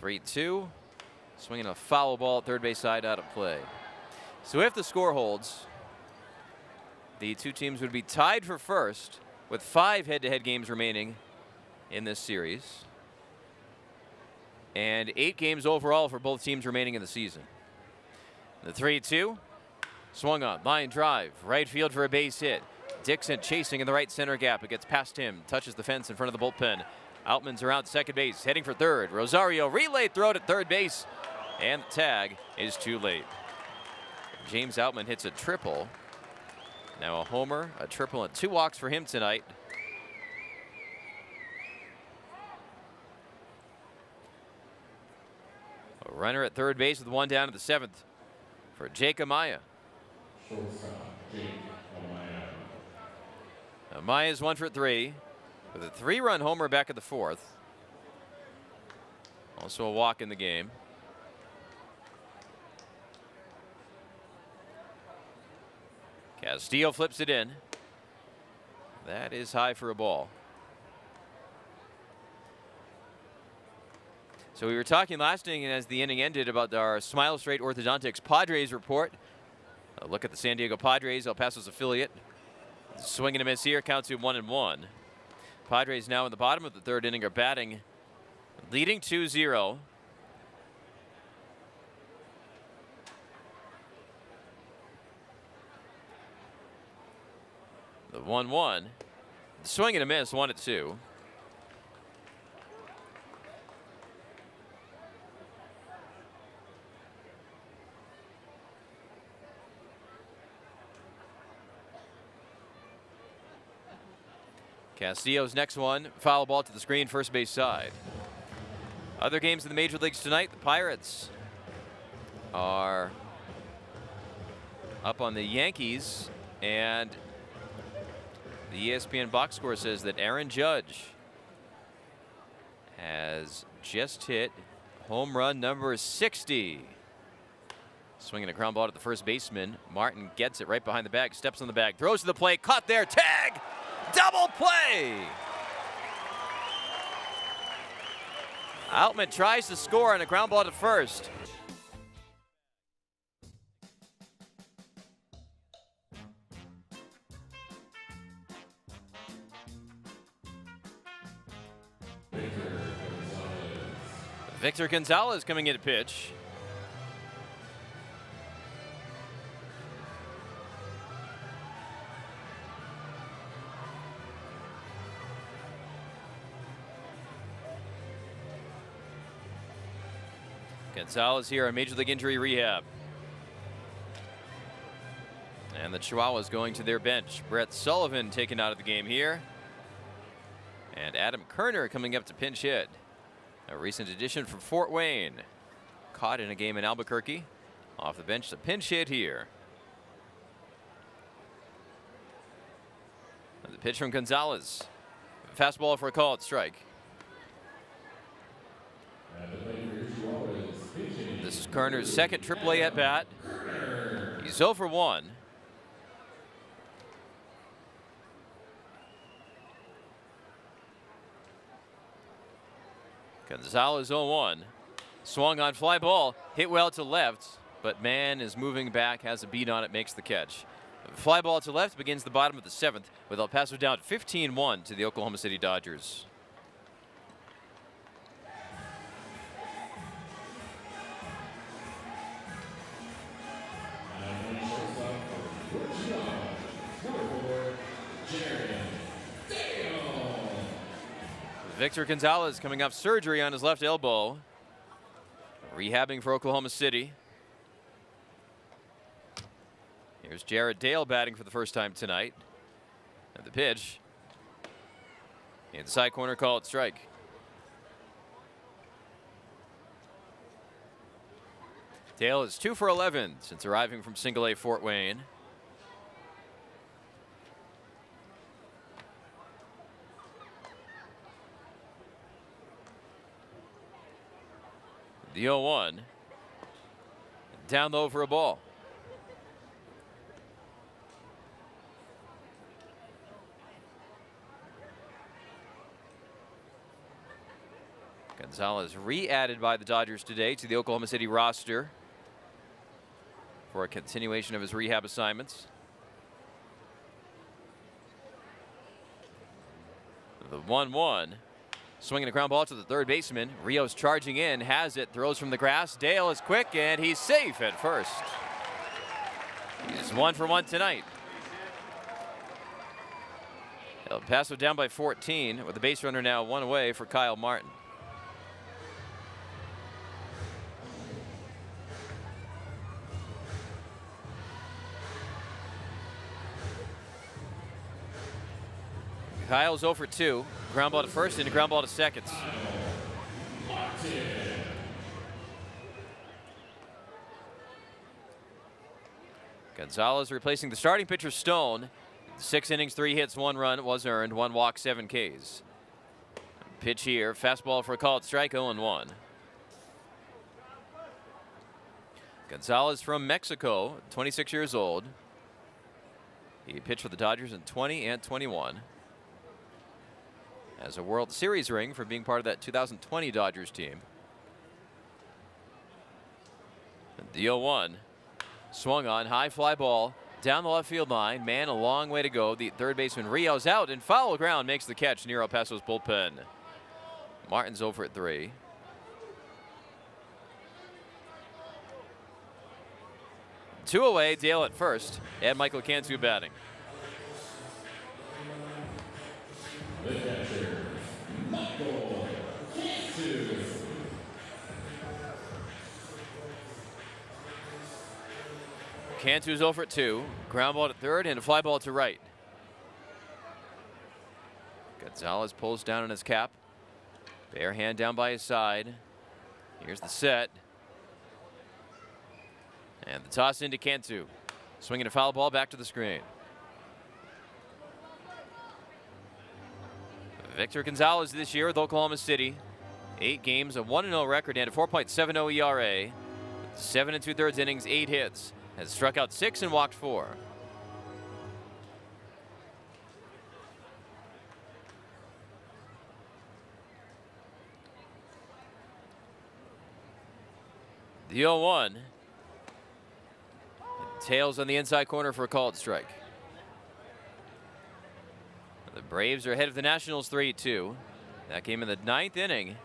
3-2. Swinging a foul ball at third base side out of play. So if the score holds, the two teams would be tied for first with 5 head-to-head games remaining in this series. And 8 games overall for both teams remaining in the season. The 3-2. Swung on. Line drive. Right field for a base hit. Dixon chasing in the right center gap. It gets past him. Touches the fence in front of the bullpen. Outman's around second base. Heading for third. Rosario relay throw to third base. And the tag is too late. James Outman hits a triple. Now a homer, a triple, and 2 walks for him tonight. A runner at third base with 1 down to the 7th for Jake Amaya. Shortstop, Jake Amaya. Amaya's 1 for 3 with a 3-run homer back at the 4th. Also a walk in the game. Castillo flips it in. That is high for a ball. So we were talking last inning as the inning ended about our Smile Straight Orthodontics Padres report. A look at the San Diego Padres, El Paso's affiliate. Swing and a miss here, count to 1-1. Padres now in the bottom of the 3rd inning are batting, leading 2-0. The 1-1. Swing and a miss, 1-2. Castillo's next one, foul ball to the screen, first base side. Other games in the major leagues tonight, the Pirates are up on the Yankees, and the ESPN box score says that Aaron Judge has just hit home run number 60. Swinging a ground ball to the first baseman. Martin gets it right behind the bag, steps on the bag, throws to the plate, caught there, tag! Double play! Outman tries to score on a ground ball to first. Victor Gonzalez coming in to pitch. Gonzalez here on Major League Injury Rehab. And the Chihuahuas going to their bench. Brett Sullivan taken out of the game here. And Adam Kerner coming up to pinch hit. A recent addition from Fort Wayne. Caught in a game in Albuquerque. Off the bench to pinch hit here. And the pitch from Gonzalez. Fastball for a called strike. This is Kerner's second AAA at bat. He's 0 for 1. Gonzalez 0-1. Swung on fly ball, hit well to left, but man is moving back, has a beat on it, makes the catch. Fly ball to left begins the bottom of the 7th with El Paso down 15-1 to the Oklahoma City Dodgers. Victor Gonzalez coming off surgery on his left elbow, rehabbing for Oklahoma City. Here's Jared Dale batting for the first time tonight. And the pitch. Inside corner, called strike. Dale is 2 for 11 since arriving from Single A Fort Wayne. The 0-1. Down low for a ball. Gonzalez re-added by the Dodgers today to the Oklahoma City roster for a continuation of his rehab assignments. The 1-1. Swinging a ground ball to the third baseman. Rios charging in, has it, throws from the grass. Dale is quick, and he's safe at first. He's 1 for 1 tonight. El Paso down by 14 with the base runner now 1 away for Kyle Martin. Kyle's 0 for 2. Ground ball to first and a ground ball to second. Gonzalez replacing the starting pitcher Stone. 6 innings, 3 hits, 1 run was earned, 1 walk, 7 Ks. Pitch here, fastball for a called strike, 0-1. Gonzalez from Mexico, 26 years old. He pitched for the Dodgers in 20 and 21. Has a World Series ring for being part of that 2020 Dodgers team. The 0-1. Swung on, high fly ball down the left field line. Man, a long way to go. The third baseman Rios out, and foul ground makes the catch near El Paso's bullpen. Martin's 0 for 3. Two away, Dale at first, and Michael Cantu batting. The catcher, Michael Cantu. Cantu's 0 for 2. Ground ball to third and a fly ball to right. Gonzalez pulls down on his cap. Bare hand down by his side. Here's the set. And the toss into Cantu. Swinging a foul ball back to the screen. Victor Gonzalez this year with Oklahoma City. 8 games, a 1-0 record, and a 4.70 ERA. 7 2/3 innings, 8 hits. Has struck out 6 and walked 4. The 0-1. Tails on the inside corner for a called strike. The Braves are ahead of the Nationals 3-2. That game in the 9th inning.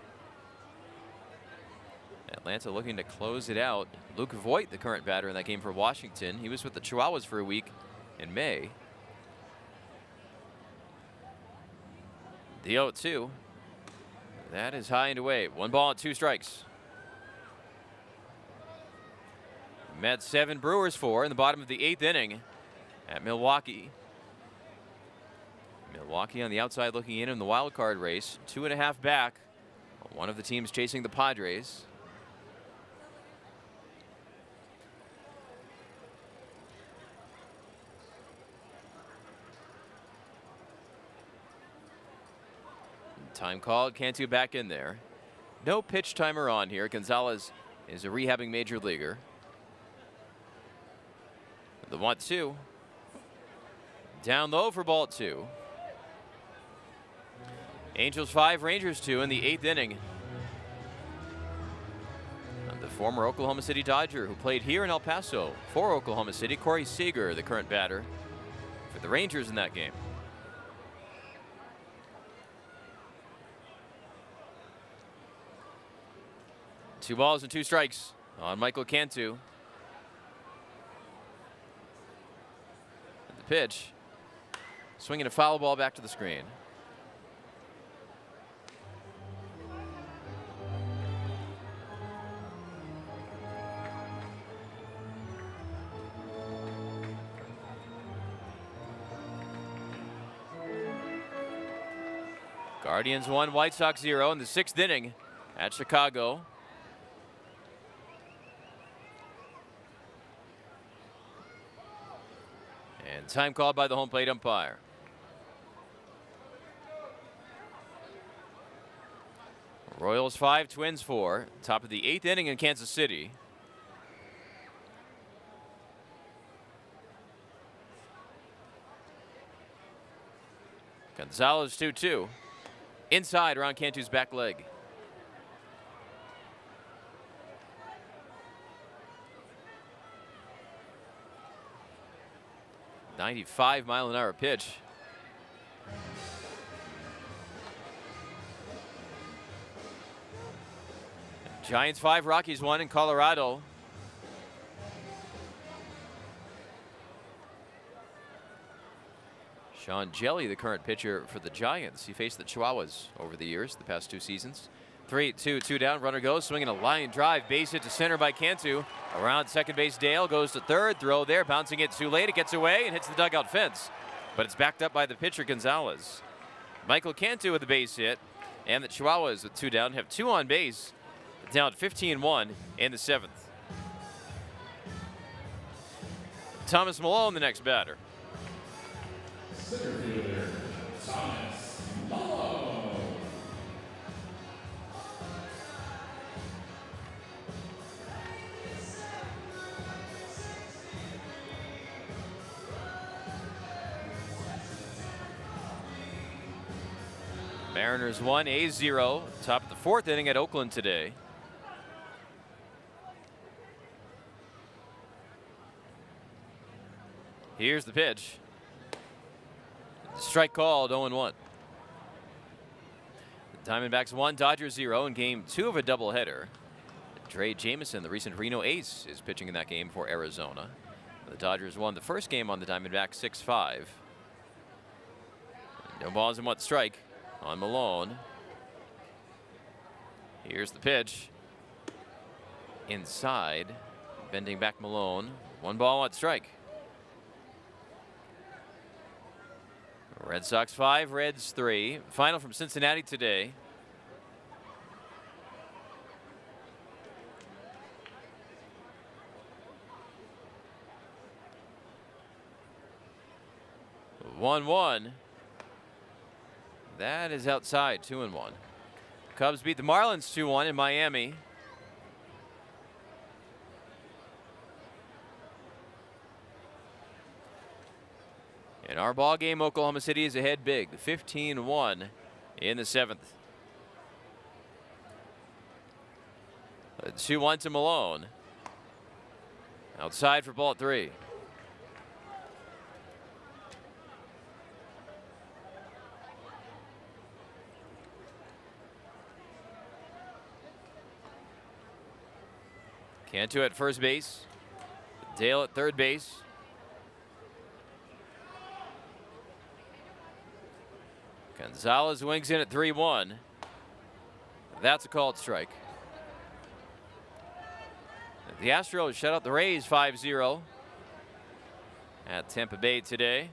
Atlanta looking to close it out. Luke Voigt, the current batter in that game for Washington. He was with the Chihuahuas for a week in May. The 0-2. That is high and away. 1 ball and 2 strikes. Mets 7, Brewers 4 in the bottom of the 8th inning at Milwaukee. Milwaukee on the outside looking in the wild card race. 2.5 back. One of the teams chasing the Padres. Time called. Cantu back in there. No pitch timer on here. Gonzalez is a rehabbing major leaguer. The 1-2. Down low for ball 2. Angels 5, Rangers 2 in the 8th inning. The former Oklahoma City Dodger who played here in El Paso for Oklahoma City, Corey Seager, the current batter for the Rangers in that game. Two balls and 2 strikes on Michael Cantu. The pitch. Swinging a foul ball back to the screen. Guardians 1, White Sox 0 in the 6th inning at Chicago. And time called by the home plate umpire. Royals 5, Twins 4. Top of the 8th inning in Kansas City. Gonzalez 2-2. Inside around Cantu's back leg. .95-mile-an-hour pitch. Giants 5, Rockies 1 in Colorado. Sean Jelly, the current pitcher for the Giants. He faced the Chihuahuas over the years, the past 2 seasons. 3-2, 2 down, runner goes, swinging a line drive, base hit to center by Cantu. Around second base, Dale goes to third, throw there, bouncing it too late. It gets away and hits the dugout fence, but it's backed up by the pitcher, Gonzalez. Michael Cantu with the base hit, and the Chihuahuas with 2 down have 2 on base, down 15-1 in the 7th. Thomas Malone, the next batter. Center fielder, Thomas Malone. Mariners 1, A's 0. Top of the 4th inning at Oakland today. Here's the pitch. Strike called, 0-1. The Diamondbacks 1, Dodgers 0 in game 2 of a doubleheader. Trey Jameson, the recent Reno Ace, is pitching in that game for Arizona. The Dodgers won the first game on the Diamondbacks 6-5. No balls and 1 strike on Malone. Here's the pitch. Inside, bending back Malone. 1 ball, 1 strike. Red Sox 5, Reds 3. Final from Cincinnati today. One. That is outside, 2-1. Cubs beat the Marlins 2-1 in Miami. In our ball game, Oklahoma City is ahead big, 15-1 in the 7th. 2-1 to Malone. Outside for ball 3. Cantu at first base. Dale at third base. Gonzalez wings in at 3-1. That's a called strike. The Astros shut out the Rays 5-0 at Tampa Bay today.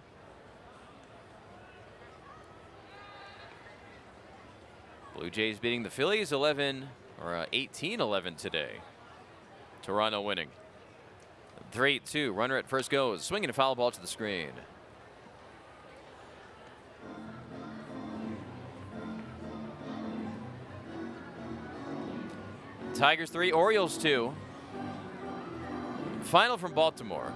Blue Jays beating the Phillies 18-11 today. Toronto winning. 3-2. Runner at first goes. Swinging a foul ball to the screen. Tigers 3, Orioles 2. Final from Baltimore.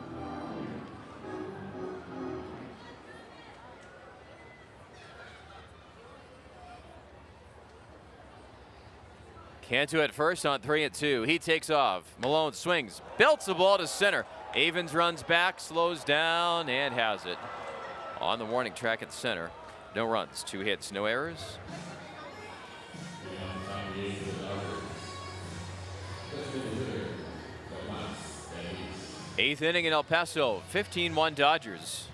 Cantu at first on 3-2. He takes off. Malone swings, belts the ball to center. Avens runs back, slows down, and has it. On the warning track at center. No runs, 2 hits, no errors. Eighth inning in El Paso, 15-1 Dodgers.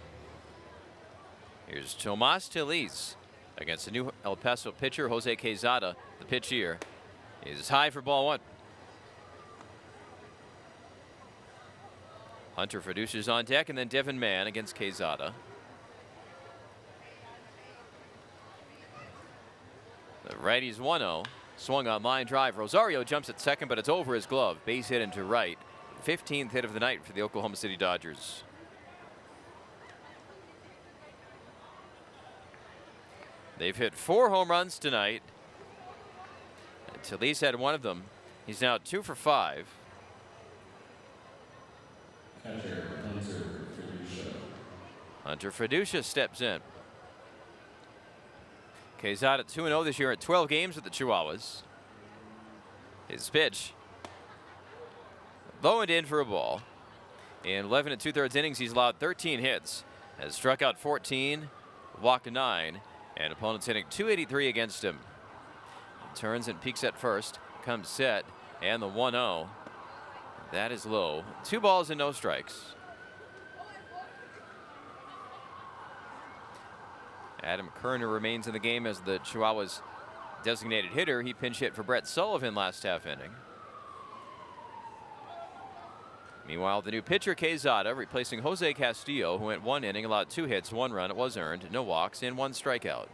Here's Tomas Tellez against the new El Paso pitcher, Jose Quezada. The pitch here is high for ball 1. Hunter Fiducia's on deck, and then Devin Mann against Quezada. The righty's 1-0. Swung on line drive. Rosario jumps at second, but it's over his glove. Base hit into right. 15th hit of the night for the Oklahoma City Dodgers. They've hit 4 home runs tonight. Talise had one of them. He's now 2 for 5. Catcher, Hunter Fiducia. Hunter Fiducia steps in. Quezada 2-0 this year at 12 games with the Chihuahuas. His pitch. Low and in for a ball. In 11 2/3 innings, he's allowed 13 hits, has struck out 14, walked 9, and opponents hitting .283 against him. Turns and peeks at first, comes set, and the 1-0. That is low. 2 balls and no strikes. Adam Kerner remains in the game as the Chihuahuas' designated hitter. He pinch hit for Brett Sullivan last half inning. Meanwhile, the new pitcher, Quezada, replacing Jose Castillo, who went 1 inning, allowed 2 hits, 1 run. It was earned, no walks, and 1 strikeout.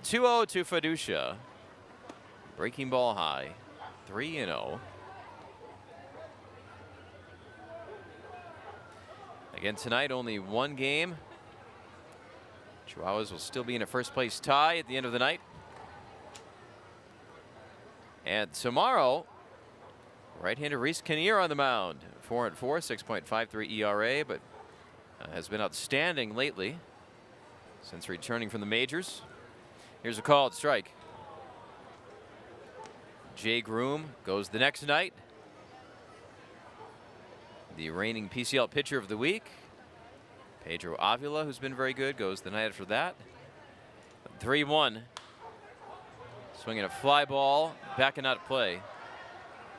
2-0 to Fiducia. Breaking ball high. 3-0. Again tonight, only 1 game. Chihuahuas will still be in a first-place tie at the end of the night. And tomorrow, right-hander Reese Kinnear on the mound. 4-4, 6.53 ERA, but has been outstanding lately since returning from the majors. Here's a called strike. Jay Groom goes the next night. The reigning PCL pitcher of the week, Pedro Avila, who's been very good, goes the night after that. 3-1. Swinging a fly ball, backing out of play.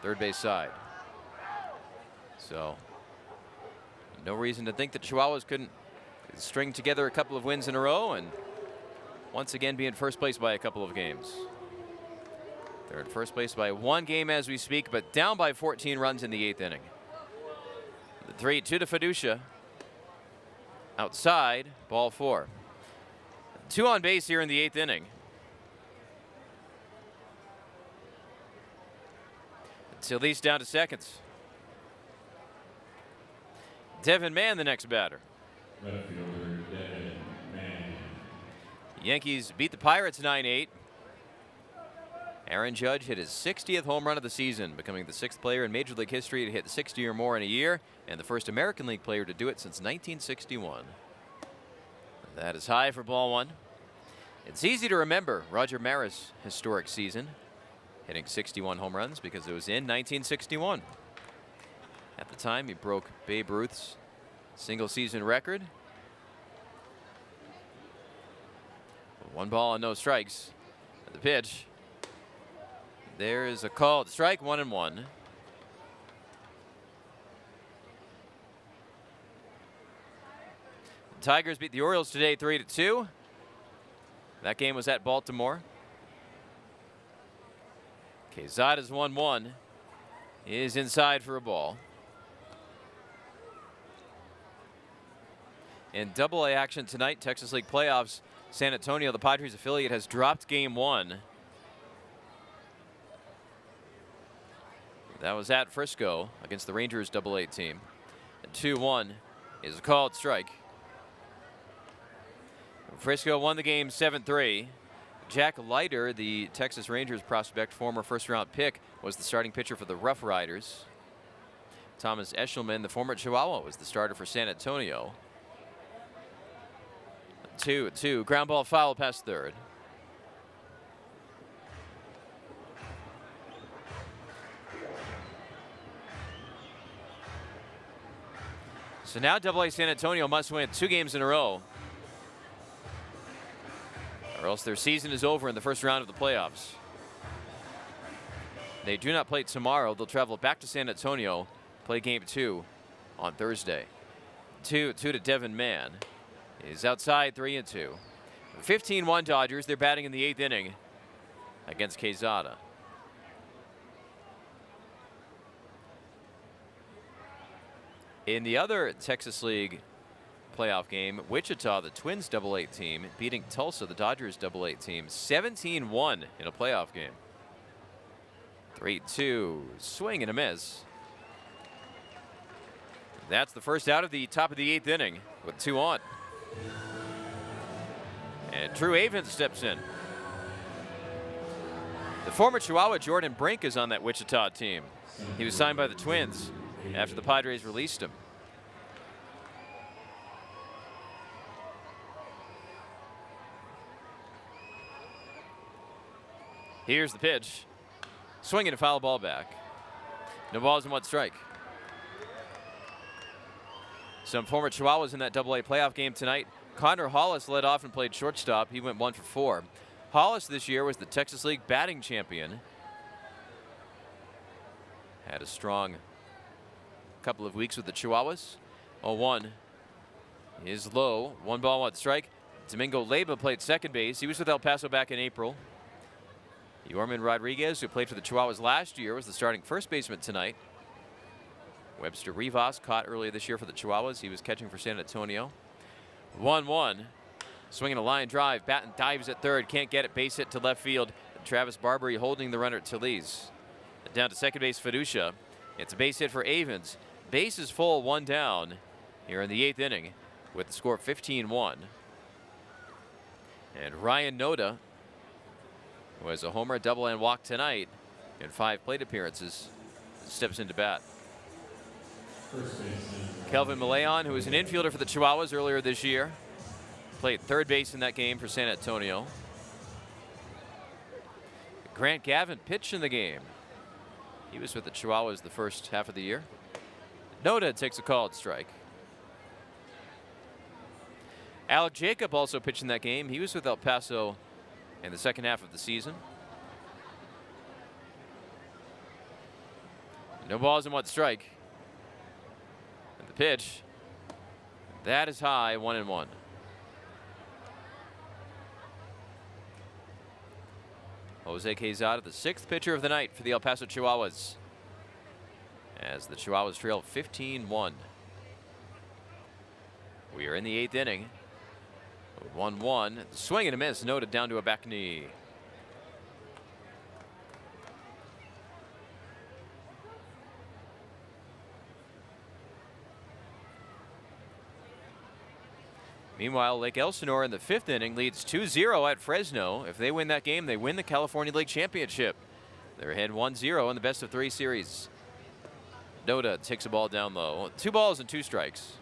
Third base side. So, no reason to think that Chihuahuas couldn't string together a couple of wins in a row and once again be in first place by a couple of games. They're in first place by 1 game as we speak, but down by 14 runs in the 8th inning. The 3-2 to Fiducia. Outside, ball 4. 2 on base here in the 8th inning. Talise down to seconds. Devin Mann, the next batter. Left fielder, Devin Mann. Yankees beat the Pirates 9-8. Aaron Judge hit his 60th home run of the season, becoming the 6th player in Major League history to hit 60 or more in a year, and the first American League player to do it since 1961. That is high for ball 1. It's easy to remember Roger Maris' historic season, hitting 61 home runs because it was in 1961. At the time, he broke Babe Ruth's single-season record. 1 ball and no strikes. The pitch. There is a called strike, 1-1. The Tigers beat the Orioles today 3-2. That game was at Baltimore. Quezada's 1-1 is inside for a ball. In Double-A action tonight, Texas League playoffs, San Antonio, the Padres affiliate, has dropped game 1. That was at Frisco against the Rangers Double-A team. 2-1 is a called strike. Frisco won the game 7-3. Jack Leiter, the Texas Rangers prospect, former first-round pick, was the starting pitcher for the Rough Riders. Thomas Eshelman, the former Chihuahua, was the starter for San Antonio. 2-2, ground ball foul past third. So now Double-A San Antonio must win 2 games in a row, or else their season is over in the first round of the playoffs. They do not play tomorrow. They'll travel back to San Antonio, play game 2 on Thursday. 2-2 to Devin Mann. He's outside, 3-2. 15-1 Dodgers. They're batting in the 8th inning against Quezada. In the other Texas League playoff game. Wichita, the Twins AA team, beating Tulsa, the Dodgers AA team, 17-1 in a playoff game. 3-2, swing and a miss. That's the first out of the top of the 8th inning with 2 on. And Drew Avens steps in. The former Chihuahua Jordan Brink is on that Wichita team. He was signed by the Twins after the Padres released him. Here's the pitch. Swinging a foul ball back. No balls and 1 strike. Some former Chihuahuas in that AA playoff game tonight. Connor Hollis led off and played shortstop. He went 1 for 4. Hollis this year was the Texas League batting champion. Had a strong couple of weeks with the Chihuahuas. 0-1 is low. 1 ball, 1 strike. Domingo Leyba played second base. He was with El Paso back in April. Yorman Rodriguez, who played for the Chihuahuas last year, was the starting first baseman tonight. Webster Rivas caught earlier this year for the Chihuahuas. He was catching for San Antonio. 1-1. Swinging a line drive. Batten dives at third. Can't get it. Base hit to left field. Travis Barbary holding the runner at Talese. Down to second base, Fiducia. It's a base hit for Avens. Base is full, 1 down here in the 8th inning with the score 15-1. And Ryan Noda, who has a homer, double, and walk tonight in 5 plate appearances, steps into bat. Kelvin Malayon, who was an infielder for the Chihuahuas earlier this year, played third base in that game for San Antonio. Grant Gavin pitched in the game. He was with the Chihuahuas the first half of the year. Noda takes a called strike. Alec Jacob also pitched in that game. He was with El Paso in the second half of the season. No balls and 1 strike. And the pitch, that is high, 1-1. Jose Quezada, the 6th pitcher of the night for the El Paso Chihuahuas, as the Chihuahuas trail 15-1. We are in the 8th inning. 1-1. Swing and a miss. Noted down to a back knee. Meanwhile, Lake Elsinore in the 5th inning leads 2-0 at Fresno. If they win that game, they win the California League Championship. They're ahead 1-0 in the best of 3 series. Noda takes a ball down low. 2 balls and 2 strikes.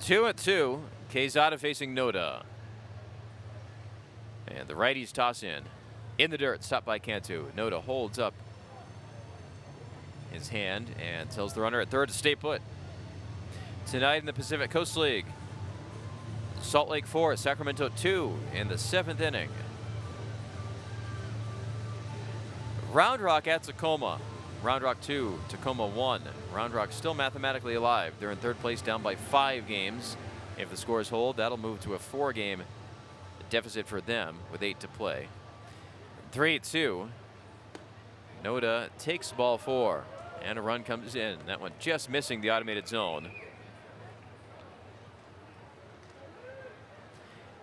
Two at 2. Quezada facing Noda. And the righties toss in. In the dirt, stopped by Cantu. Noda holds up his hand and tells the runner at third to stay put. Tonight in the Pacific Coast League, Salt Lake 4, Sacramento 2 in the 7th inning. Round Rock at Tacoma. Round Rock 2, Tacoma 1. Round Rock still mathematically alive. They're in 3rd place, down by 5 games. If the scores hold, that'll move to a 4-game deficit for them with 8 to play. 3-2. Noda takes ball 4, and a run comes in. That one just missing the automated zone.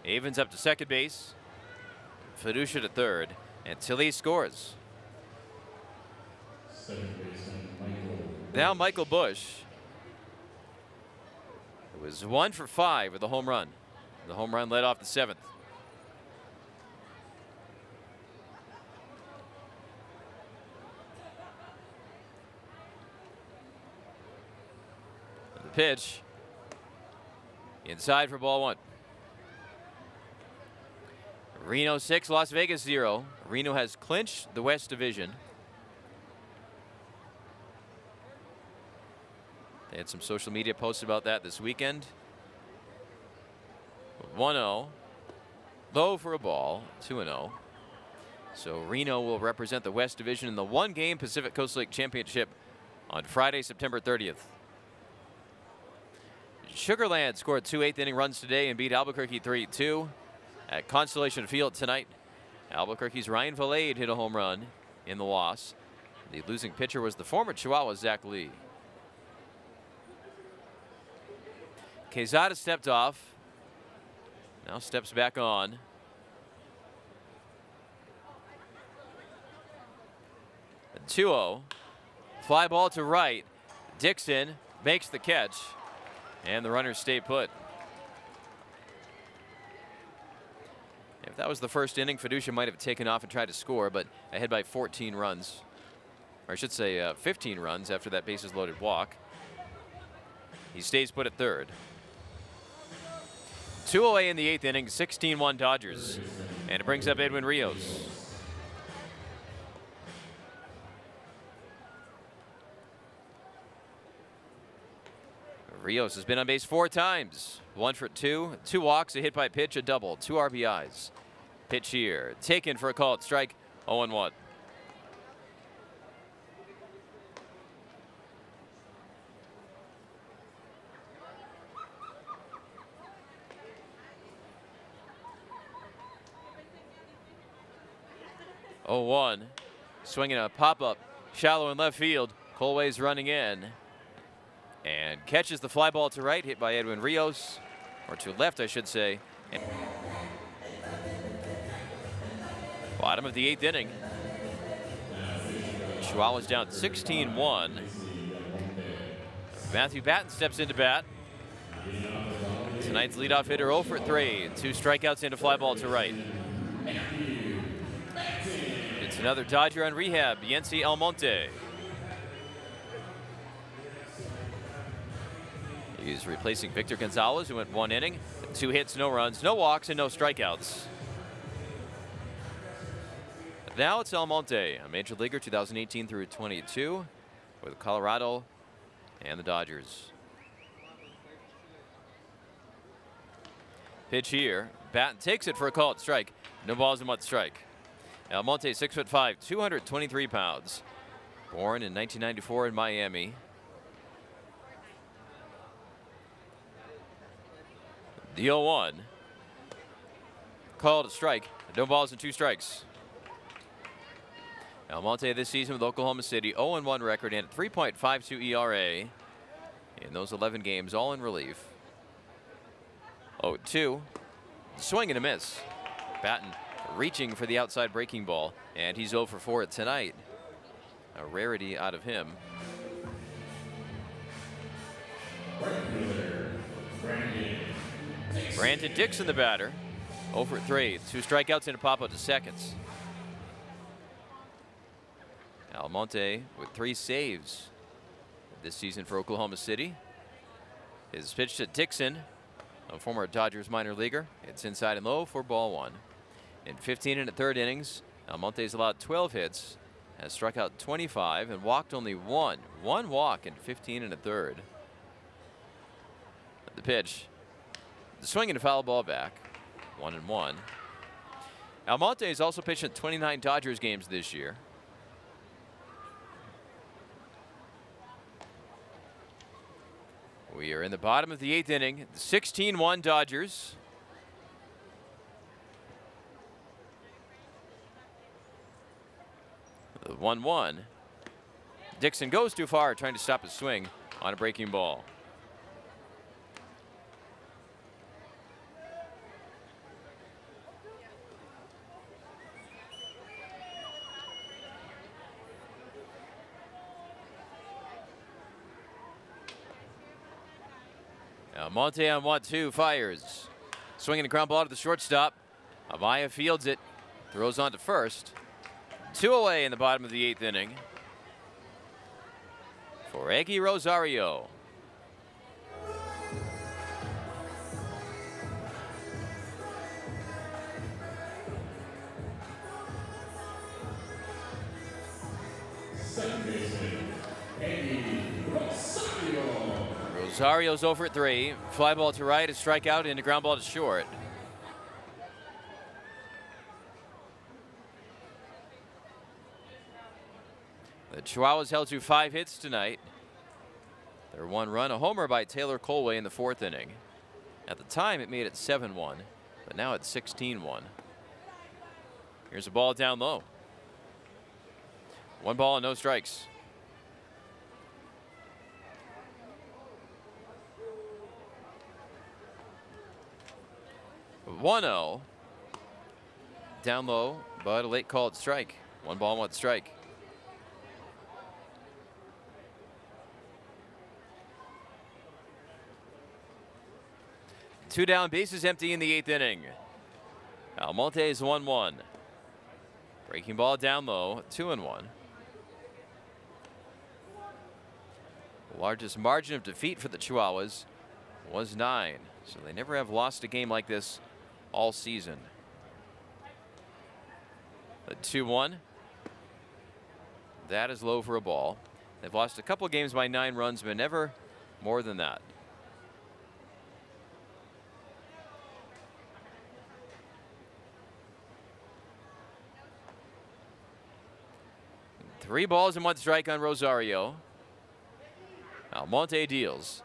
Avens up to second base. Fiducia to third, and Tilly scores. Now Michael Bush, who was 1 for 5 with a home run. The home run led off the 7th. The pitch inside for ball 1. Reno 6, Las Vegas 0. Reno has clinched the West Division. They had some social media posts about that this weekend. 1-0. Low for a ball. 2-0. So Reno will represent the West Division in the 1-game Pacific Coast League Championship on Friday, September 30th. Sugar Land scored 2 eighth-inning runs today and beat Albuquerque 3-2 at Constellation Field tonight. Albuquerque's Ryan Valade hit a home run in the loss. The losing pitcher was the former Chihuahua Zach Lee. Quezada stepped off. Now steps back on. A 2-0. Fly ball to right. Dixon makes the catch. And the runners stay put. If that was the first inning, Fiducia might have taken off and tried to score, but ahead by 14 runs. Or I should say 15 runs after that bases loaded walk. He stays put at third. 2 away in the 8th inning, 16-1 Dodgers. And it brings up Edwin Rios. Rios has been on base 4 times. 1 for 2, 2 walks, a hit by pitch, a double, 2 RBIs. Pitch here, taken for a called strike, 0-1. Swinging a pop-up, shallow in left field. Colway's running in. And catches the fly ball to right, hit by Edwin Rios, or to left, I should say. And bottom of the 8th inning. Chihuahuas down 16-1. Matthew Batten steps into bat. Tonight's leadoff hitter 0 for 3. 2 strikeouts and a fly ball to right. It's another Dodger on rehab, Yency Almonte. He's replacing Victor Gonzalez, who went 1 inning, 2 hits, no runs, no walks, and no strikeouts. Now it's Almonte, a major leaguer 2018 through 22 with Colorado and the Dodgers. Pitch here. Batten takes it for a called strike. No balls and 1 strike. Almonte, 6'5", 223 pounds. Born in 1994 in Miami. The 0-1. Called a strike. No balls and 2 strikes. Almonte this season with Oklahoma City, 0-1 record and 3.52 ERA in those 11 games, all in relief. 0-2. Swing and a miss. Batten reaching for the outside breaking ball, and he's 0 for 4 tonight. A rarity out of him. Brandon Dixon, the batter, 0 for 3. 2 strikeouts and a pop out to seconds. Almonte with 3 saves this season for Oklahoma City. His pitch to Dixon, a former Dodgers minor leaguer. It's inside and low for ball 1. In 15 1/3 innings, Almonte's allowed 12 hits, has struck out 25 and walked only 1. 1 walk in 15 1/3. The pitch. The swing and a foul ball back. 1-1. Almonte has also pitched in 29 Dodgers games this year. We are in the bottom of the 8th inning. 16-1 Dodgers. The 1-1. Dixon goes too far, trying to stop his swing on a breaking ball. Almonte on 1-2, fires. Swinging a ground ball to the shortstop. Amaya fields it, throws on to first. 2 away in the bottom of the 8th inning for Eggy Rosario. Second baseman, Eggy Rosario. Rosario's 0 for 3. Fly ball to right, a strikeout, and a ground ball to short. The Chihuahuas held to 5 hits tonight. Their one run, a homer by Taylor Colway in the 4th inning. At the time, it made it 7-1, but now it's 16-1. Here's a ball down low. 1 ball and no strikes. One 0. Down low, but a late called strike. 1 ball, 1 strike. Two down, bases empty in the 8th inning. Almonte is 1-1. Breaking ball down low, 2-1. The largest margin of defeat for the Chihuahuas was 9, so they never have lost a game like this all season. The 2-1. That is low for a ball. They've lost a couple games by 9 runs, but never more than that. Three balls and 1 strike on Rosario. Almonte deals.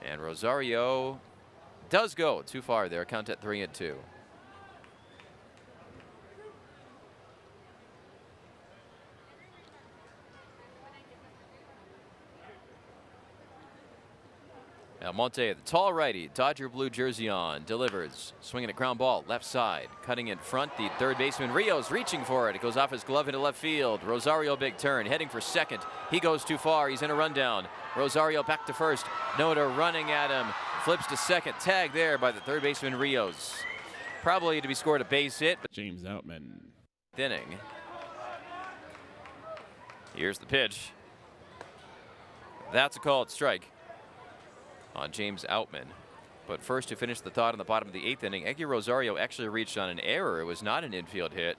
And Rosario does go too far there. Count at 3-2. Almonte, the tall righty, Dodger blue jersey on, delivers, swinging a ground ball, left side, cutting in front. The third baseman Rios reaching for it. It goes off his glove into left field. Rosario big turn, heading for second. He goes too far. He's in a rundown. Rosario back to first. Noda running at him, flips to second. Tag there by the third baseman Rios. Probably to be scored a base hit. But James Outman. inning. Here's the pitch. That's a called strike on James Outman. But first, to finish the thought on the bottom of the 8th inning, Eggy Rosario actually reached on an error. It was not an infield hit.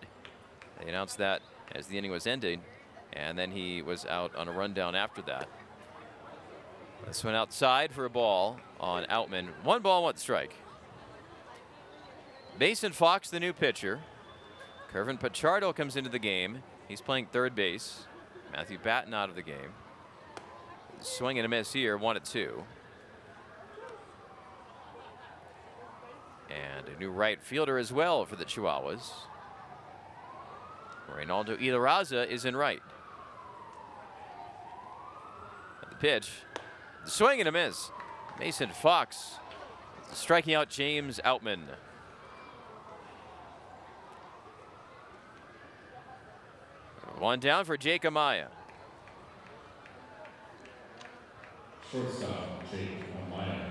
They announced that as the inning was ending, and then he was out on a rundown after that. This one outside for a ball on Outman. 1 ball, 1 strike. Mason Fox, the new pitcher. Kervin Pachardo comes into the game. He's playing third base. Matthew Batten out of the game. Swing and a miss here, 1-2. And a new right fielder as well for the Chihuahuas. Reynaldo Ilaraza is in right. The pitch. The swing and a miss. Mason Fox striking out James Outman. One down for Jake Amaya. Shortstop, Jake Amaya.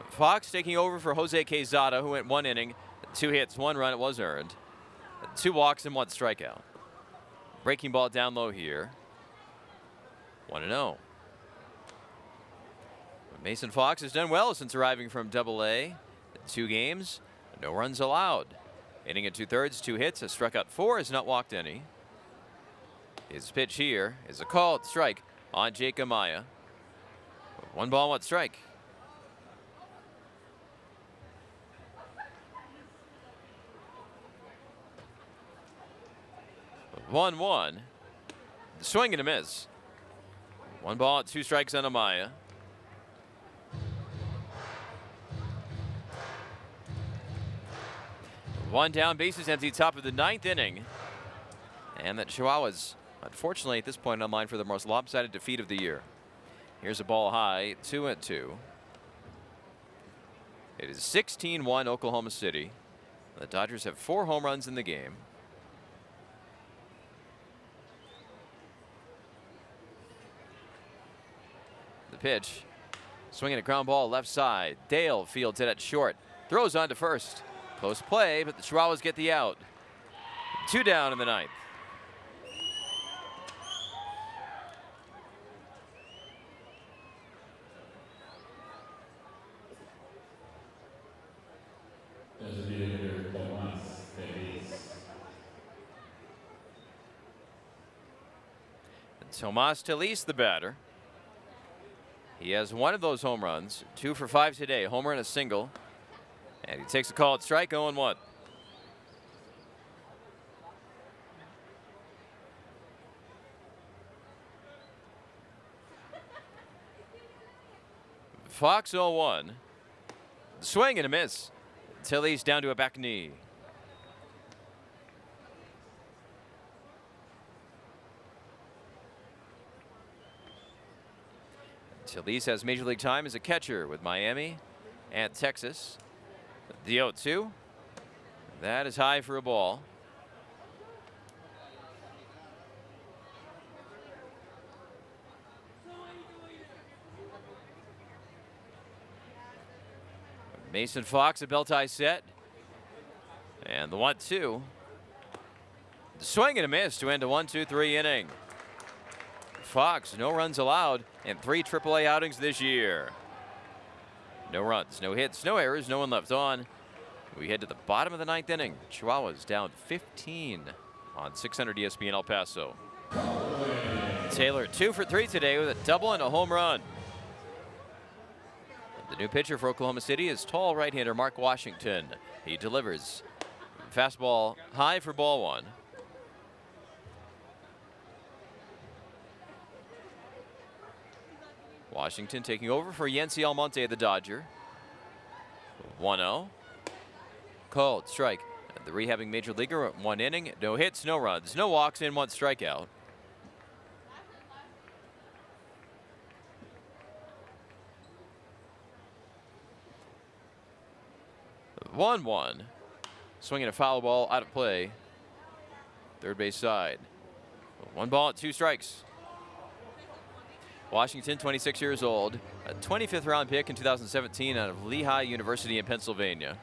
Fox taking over for Jose Quezada, who went 1 inning, 2 hits, 1 run. It was earned. 2 walks and 1 strikeout. Breaking ball down low here. 1-0. Mason Fox has done well since arriving from Double-A. 2 games, no runs allowed. Inning at 2/3, 2 hits, has struck out 4, has not walked any. His pitch here is a called strike on Jake Amaya. 1 ball, 1 strike. One, 1. Swing and a miss. 1 ball, 2 strikes on Amaya. One down, bases empty, top of the 9th inning. And the Chihuahuas, unfortunately, at this point, on line for the most lopsided defeat of the year. Here's a ball high, 2-2. It is 16-1 Oklahoma City. The Dodgers have 4 home runs in the game. The pitch, swinging a ground ball left side. Dale fields it at short, throws on to first. Close play, but the Chihuahuas get the out. 2 down in the 9th. Designated hitter, Tomas Davis. Tomas Telis, the batter. He has 1 of those home runs, 2 for 5 today, homer and a single. And he takes a called strike, 0-1. Fox 0-1. Swing and a miss. Tilly's down to a back knee. Tilly's has major league time as a catcher with Miami and Texas. The 0-2. That is high for a ball. Mason Fox, a belt tie set. And the 1-2. The swing and a miss to end a 1-2-3 inning. Fox, no runs allowed in 3 AAA outings this year. No runs, no hits, no errors, no one left on. We head to the bottom of the 9th inning. Chihuahuas down 15 on 600 ESPN El Paso. Taylor 2 for 3 today with a double and a home run. The new pitcher for Oklahoma City is tall right-hander Mark Washington. He delivers. Fastball high for ball 1. Washington taking over for Yency Almonte, the Dodger. 1-0. Called strike. The rehabbing major leaguer, 1 inning, no hits, no runs, no walks, and 1 strikeout. One. Swinging a foul ball out of play. Third base side. 1 ball and 2 strikes. Washington, 26 years old, a 25th round pick in 2017 out of Lehigh University in Pennsylvania.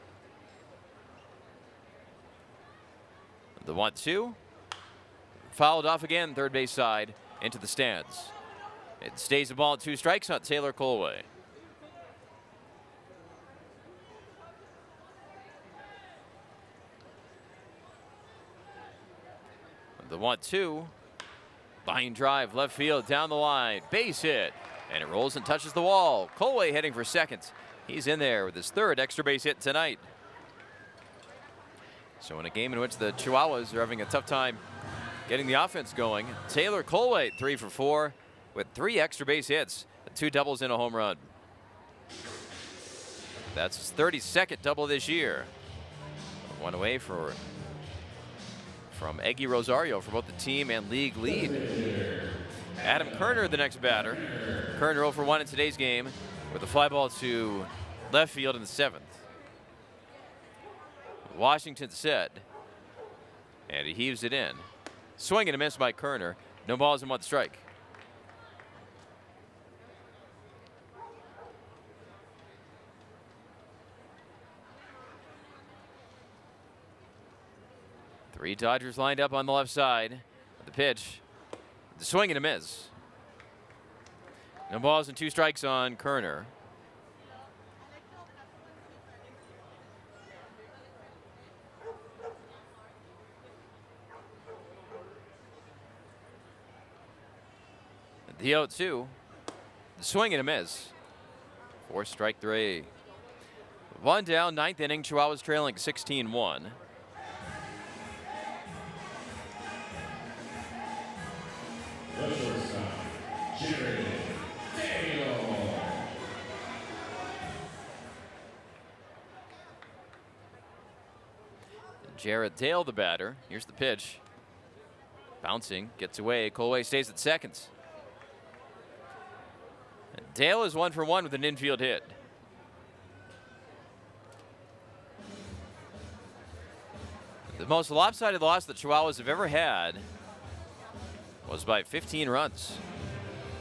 The 1-2. Fouled off again, third base side, into the stands. It stays a ball at 2 strikes on Taylor Colway. The 1-2. Line drive, left field, down the line, base hit, and it rolls and touches the wall. Colway heading for second. He's in there with his 3rd extra base hit tonight. So in a game in which the Chihuahuas are having a tough time getting the offense going, Taylor Colway 3 for 4 with 3 extra base hits, 2 doubles and a home run. That's his 32nd double this year. 1 away from Eggy Rosario for both the team and league lead. Adam Kerner, the next batter. Kerner 0 for 1 in today's game with a fly ball to left field in the 7th. Washington set, and he heaves it in. Swing and a miss by Kerner. No balls and 1 strike. Three Dodgers lined up on the left side. The pitch, the swing and a miss. No balls and 2 strikes on Kerner. The 0-2. The swing and a miss. 4 strike 3. 1 down, 9th inning. Chihuahuas trailing 16-1. Jarrett Dale, the batter. Here's the pitch. Bouncing, gets away. Colway stays at second. And Dale is 1 for 1 with an infield hit. The most lopsided loss that Chihuahuas have ever had was by 15 runs.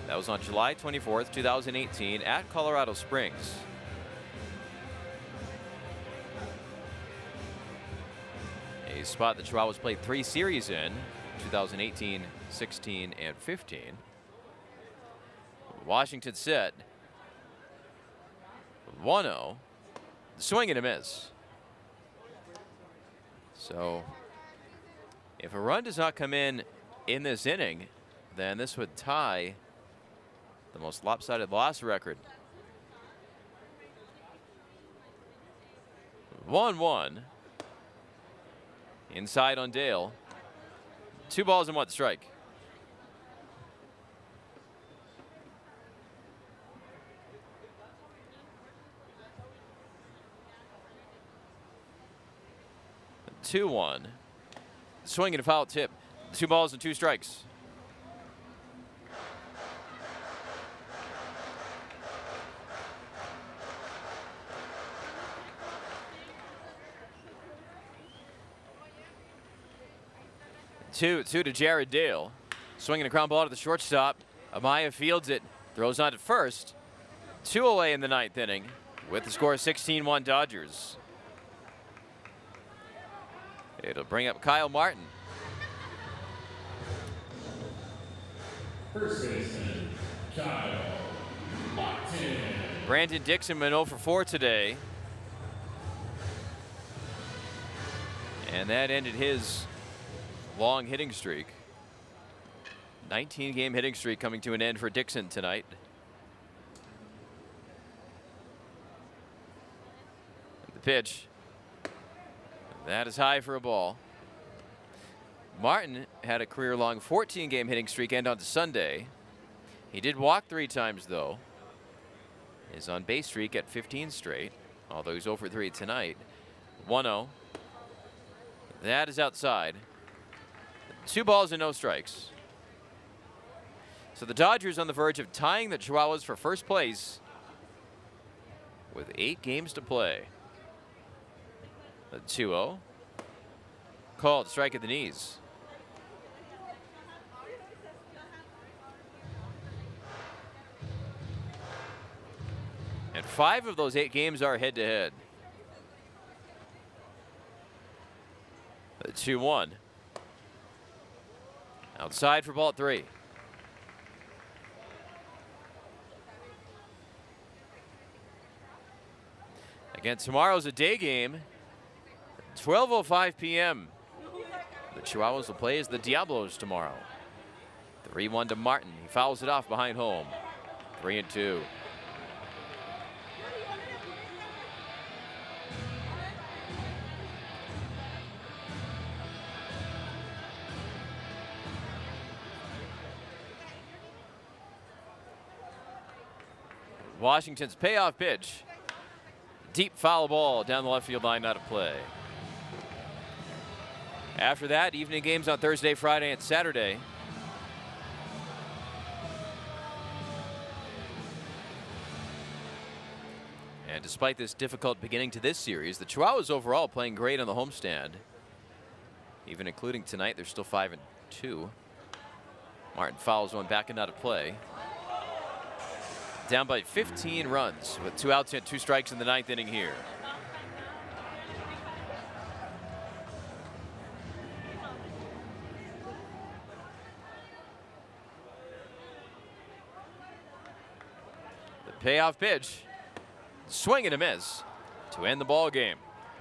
That was on July 24th, 2018 at Colorado Springs. A spot that Chihuahuas played 3 series in, 2018, 16, and 15. Washington set. 1-0. Swing and a miss. So, if a run does not come in this inning, then this would tie the most lopsided loss record. 1-1. Inside on Dale. 2 balls and 1 strike. 2-1. Swing and a foul tip. 2 balls and 2 strikes. Two to Jared Dale. Swinging a ground ball to the shortstop. Amaya fields it. Throws on to first. 2 away in the 9th inning with the score 16-1 Dodgers. It'll bring up Kyle Martin. First baseman, Kyle Martin. Brandon Dixon went 0 for 4 today. And that ended his long hitting streak. 19-game hitting streak coming to an end for Dixon tonight. The pitch. That is high for a ball. Martin had a career-long 14-game hitting streak end on Sunday. He did walk 3 times, though. His on-base streak at 15 straight, although he's 0 for 3 tonight. 1-0. That is outside. 2 balls and no strikes. So the Dodgers on the verge of tying the Chihuahuas for first place with 8 games to play. The 2-0. Called, strike at the knees. And 5 of those 8 games are head-to-head. The 2-1. Outside for ball 3. Again, tomorrow's a day game. 12:05 p.m. The Chihuahuas will play as the Diablos tomorrow. 3-1 to Martin. He fouls it off behind home. 3-2. Washington's payoff pitch. Deep foul ball down the left field line, out of play. After that, evening games on Thursday, Friday, and Saturday. And despite this difficult beginning to this series, the Chihuahuas overall playing great on the homestand. Even including tonight, they're still 5-2. Martin fouls one back and out of play. Down by 15 runs with 2 outs and 2 strikes in the 9th inning here. The payoff pitch. Swing and a miss to end the ball game.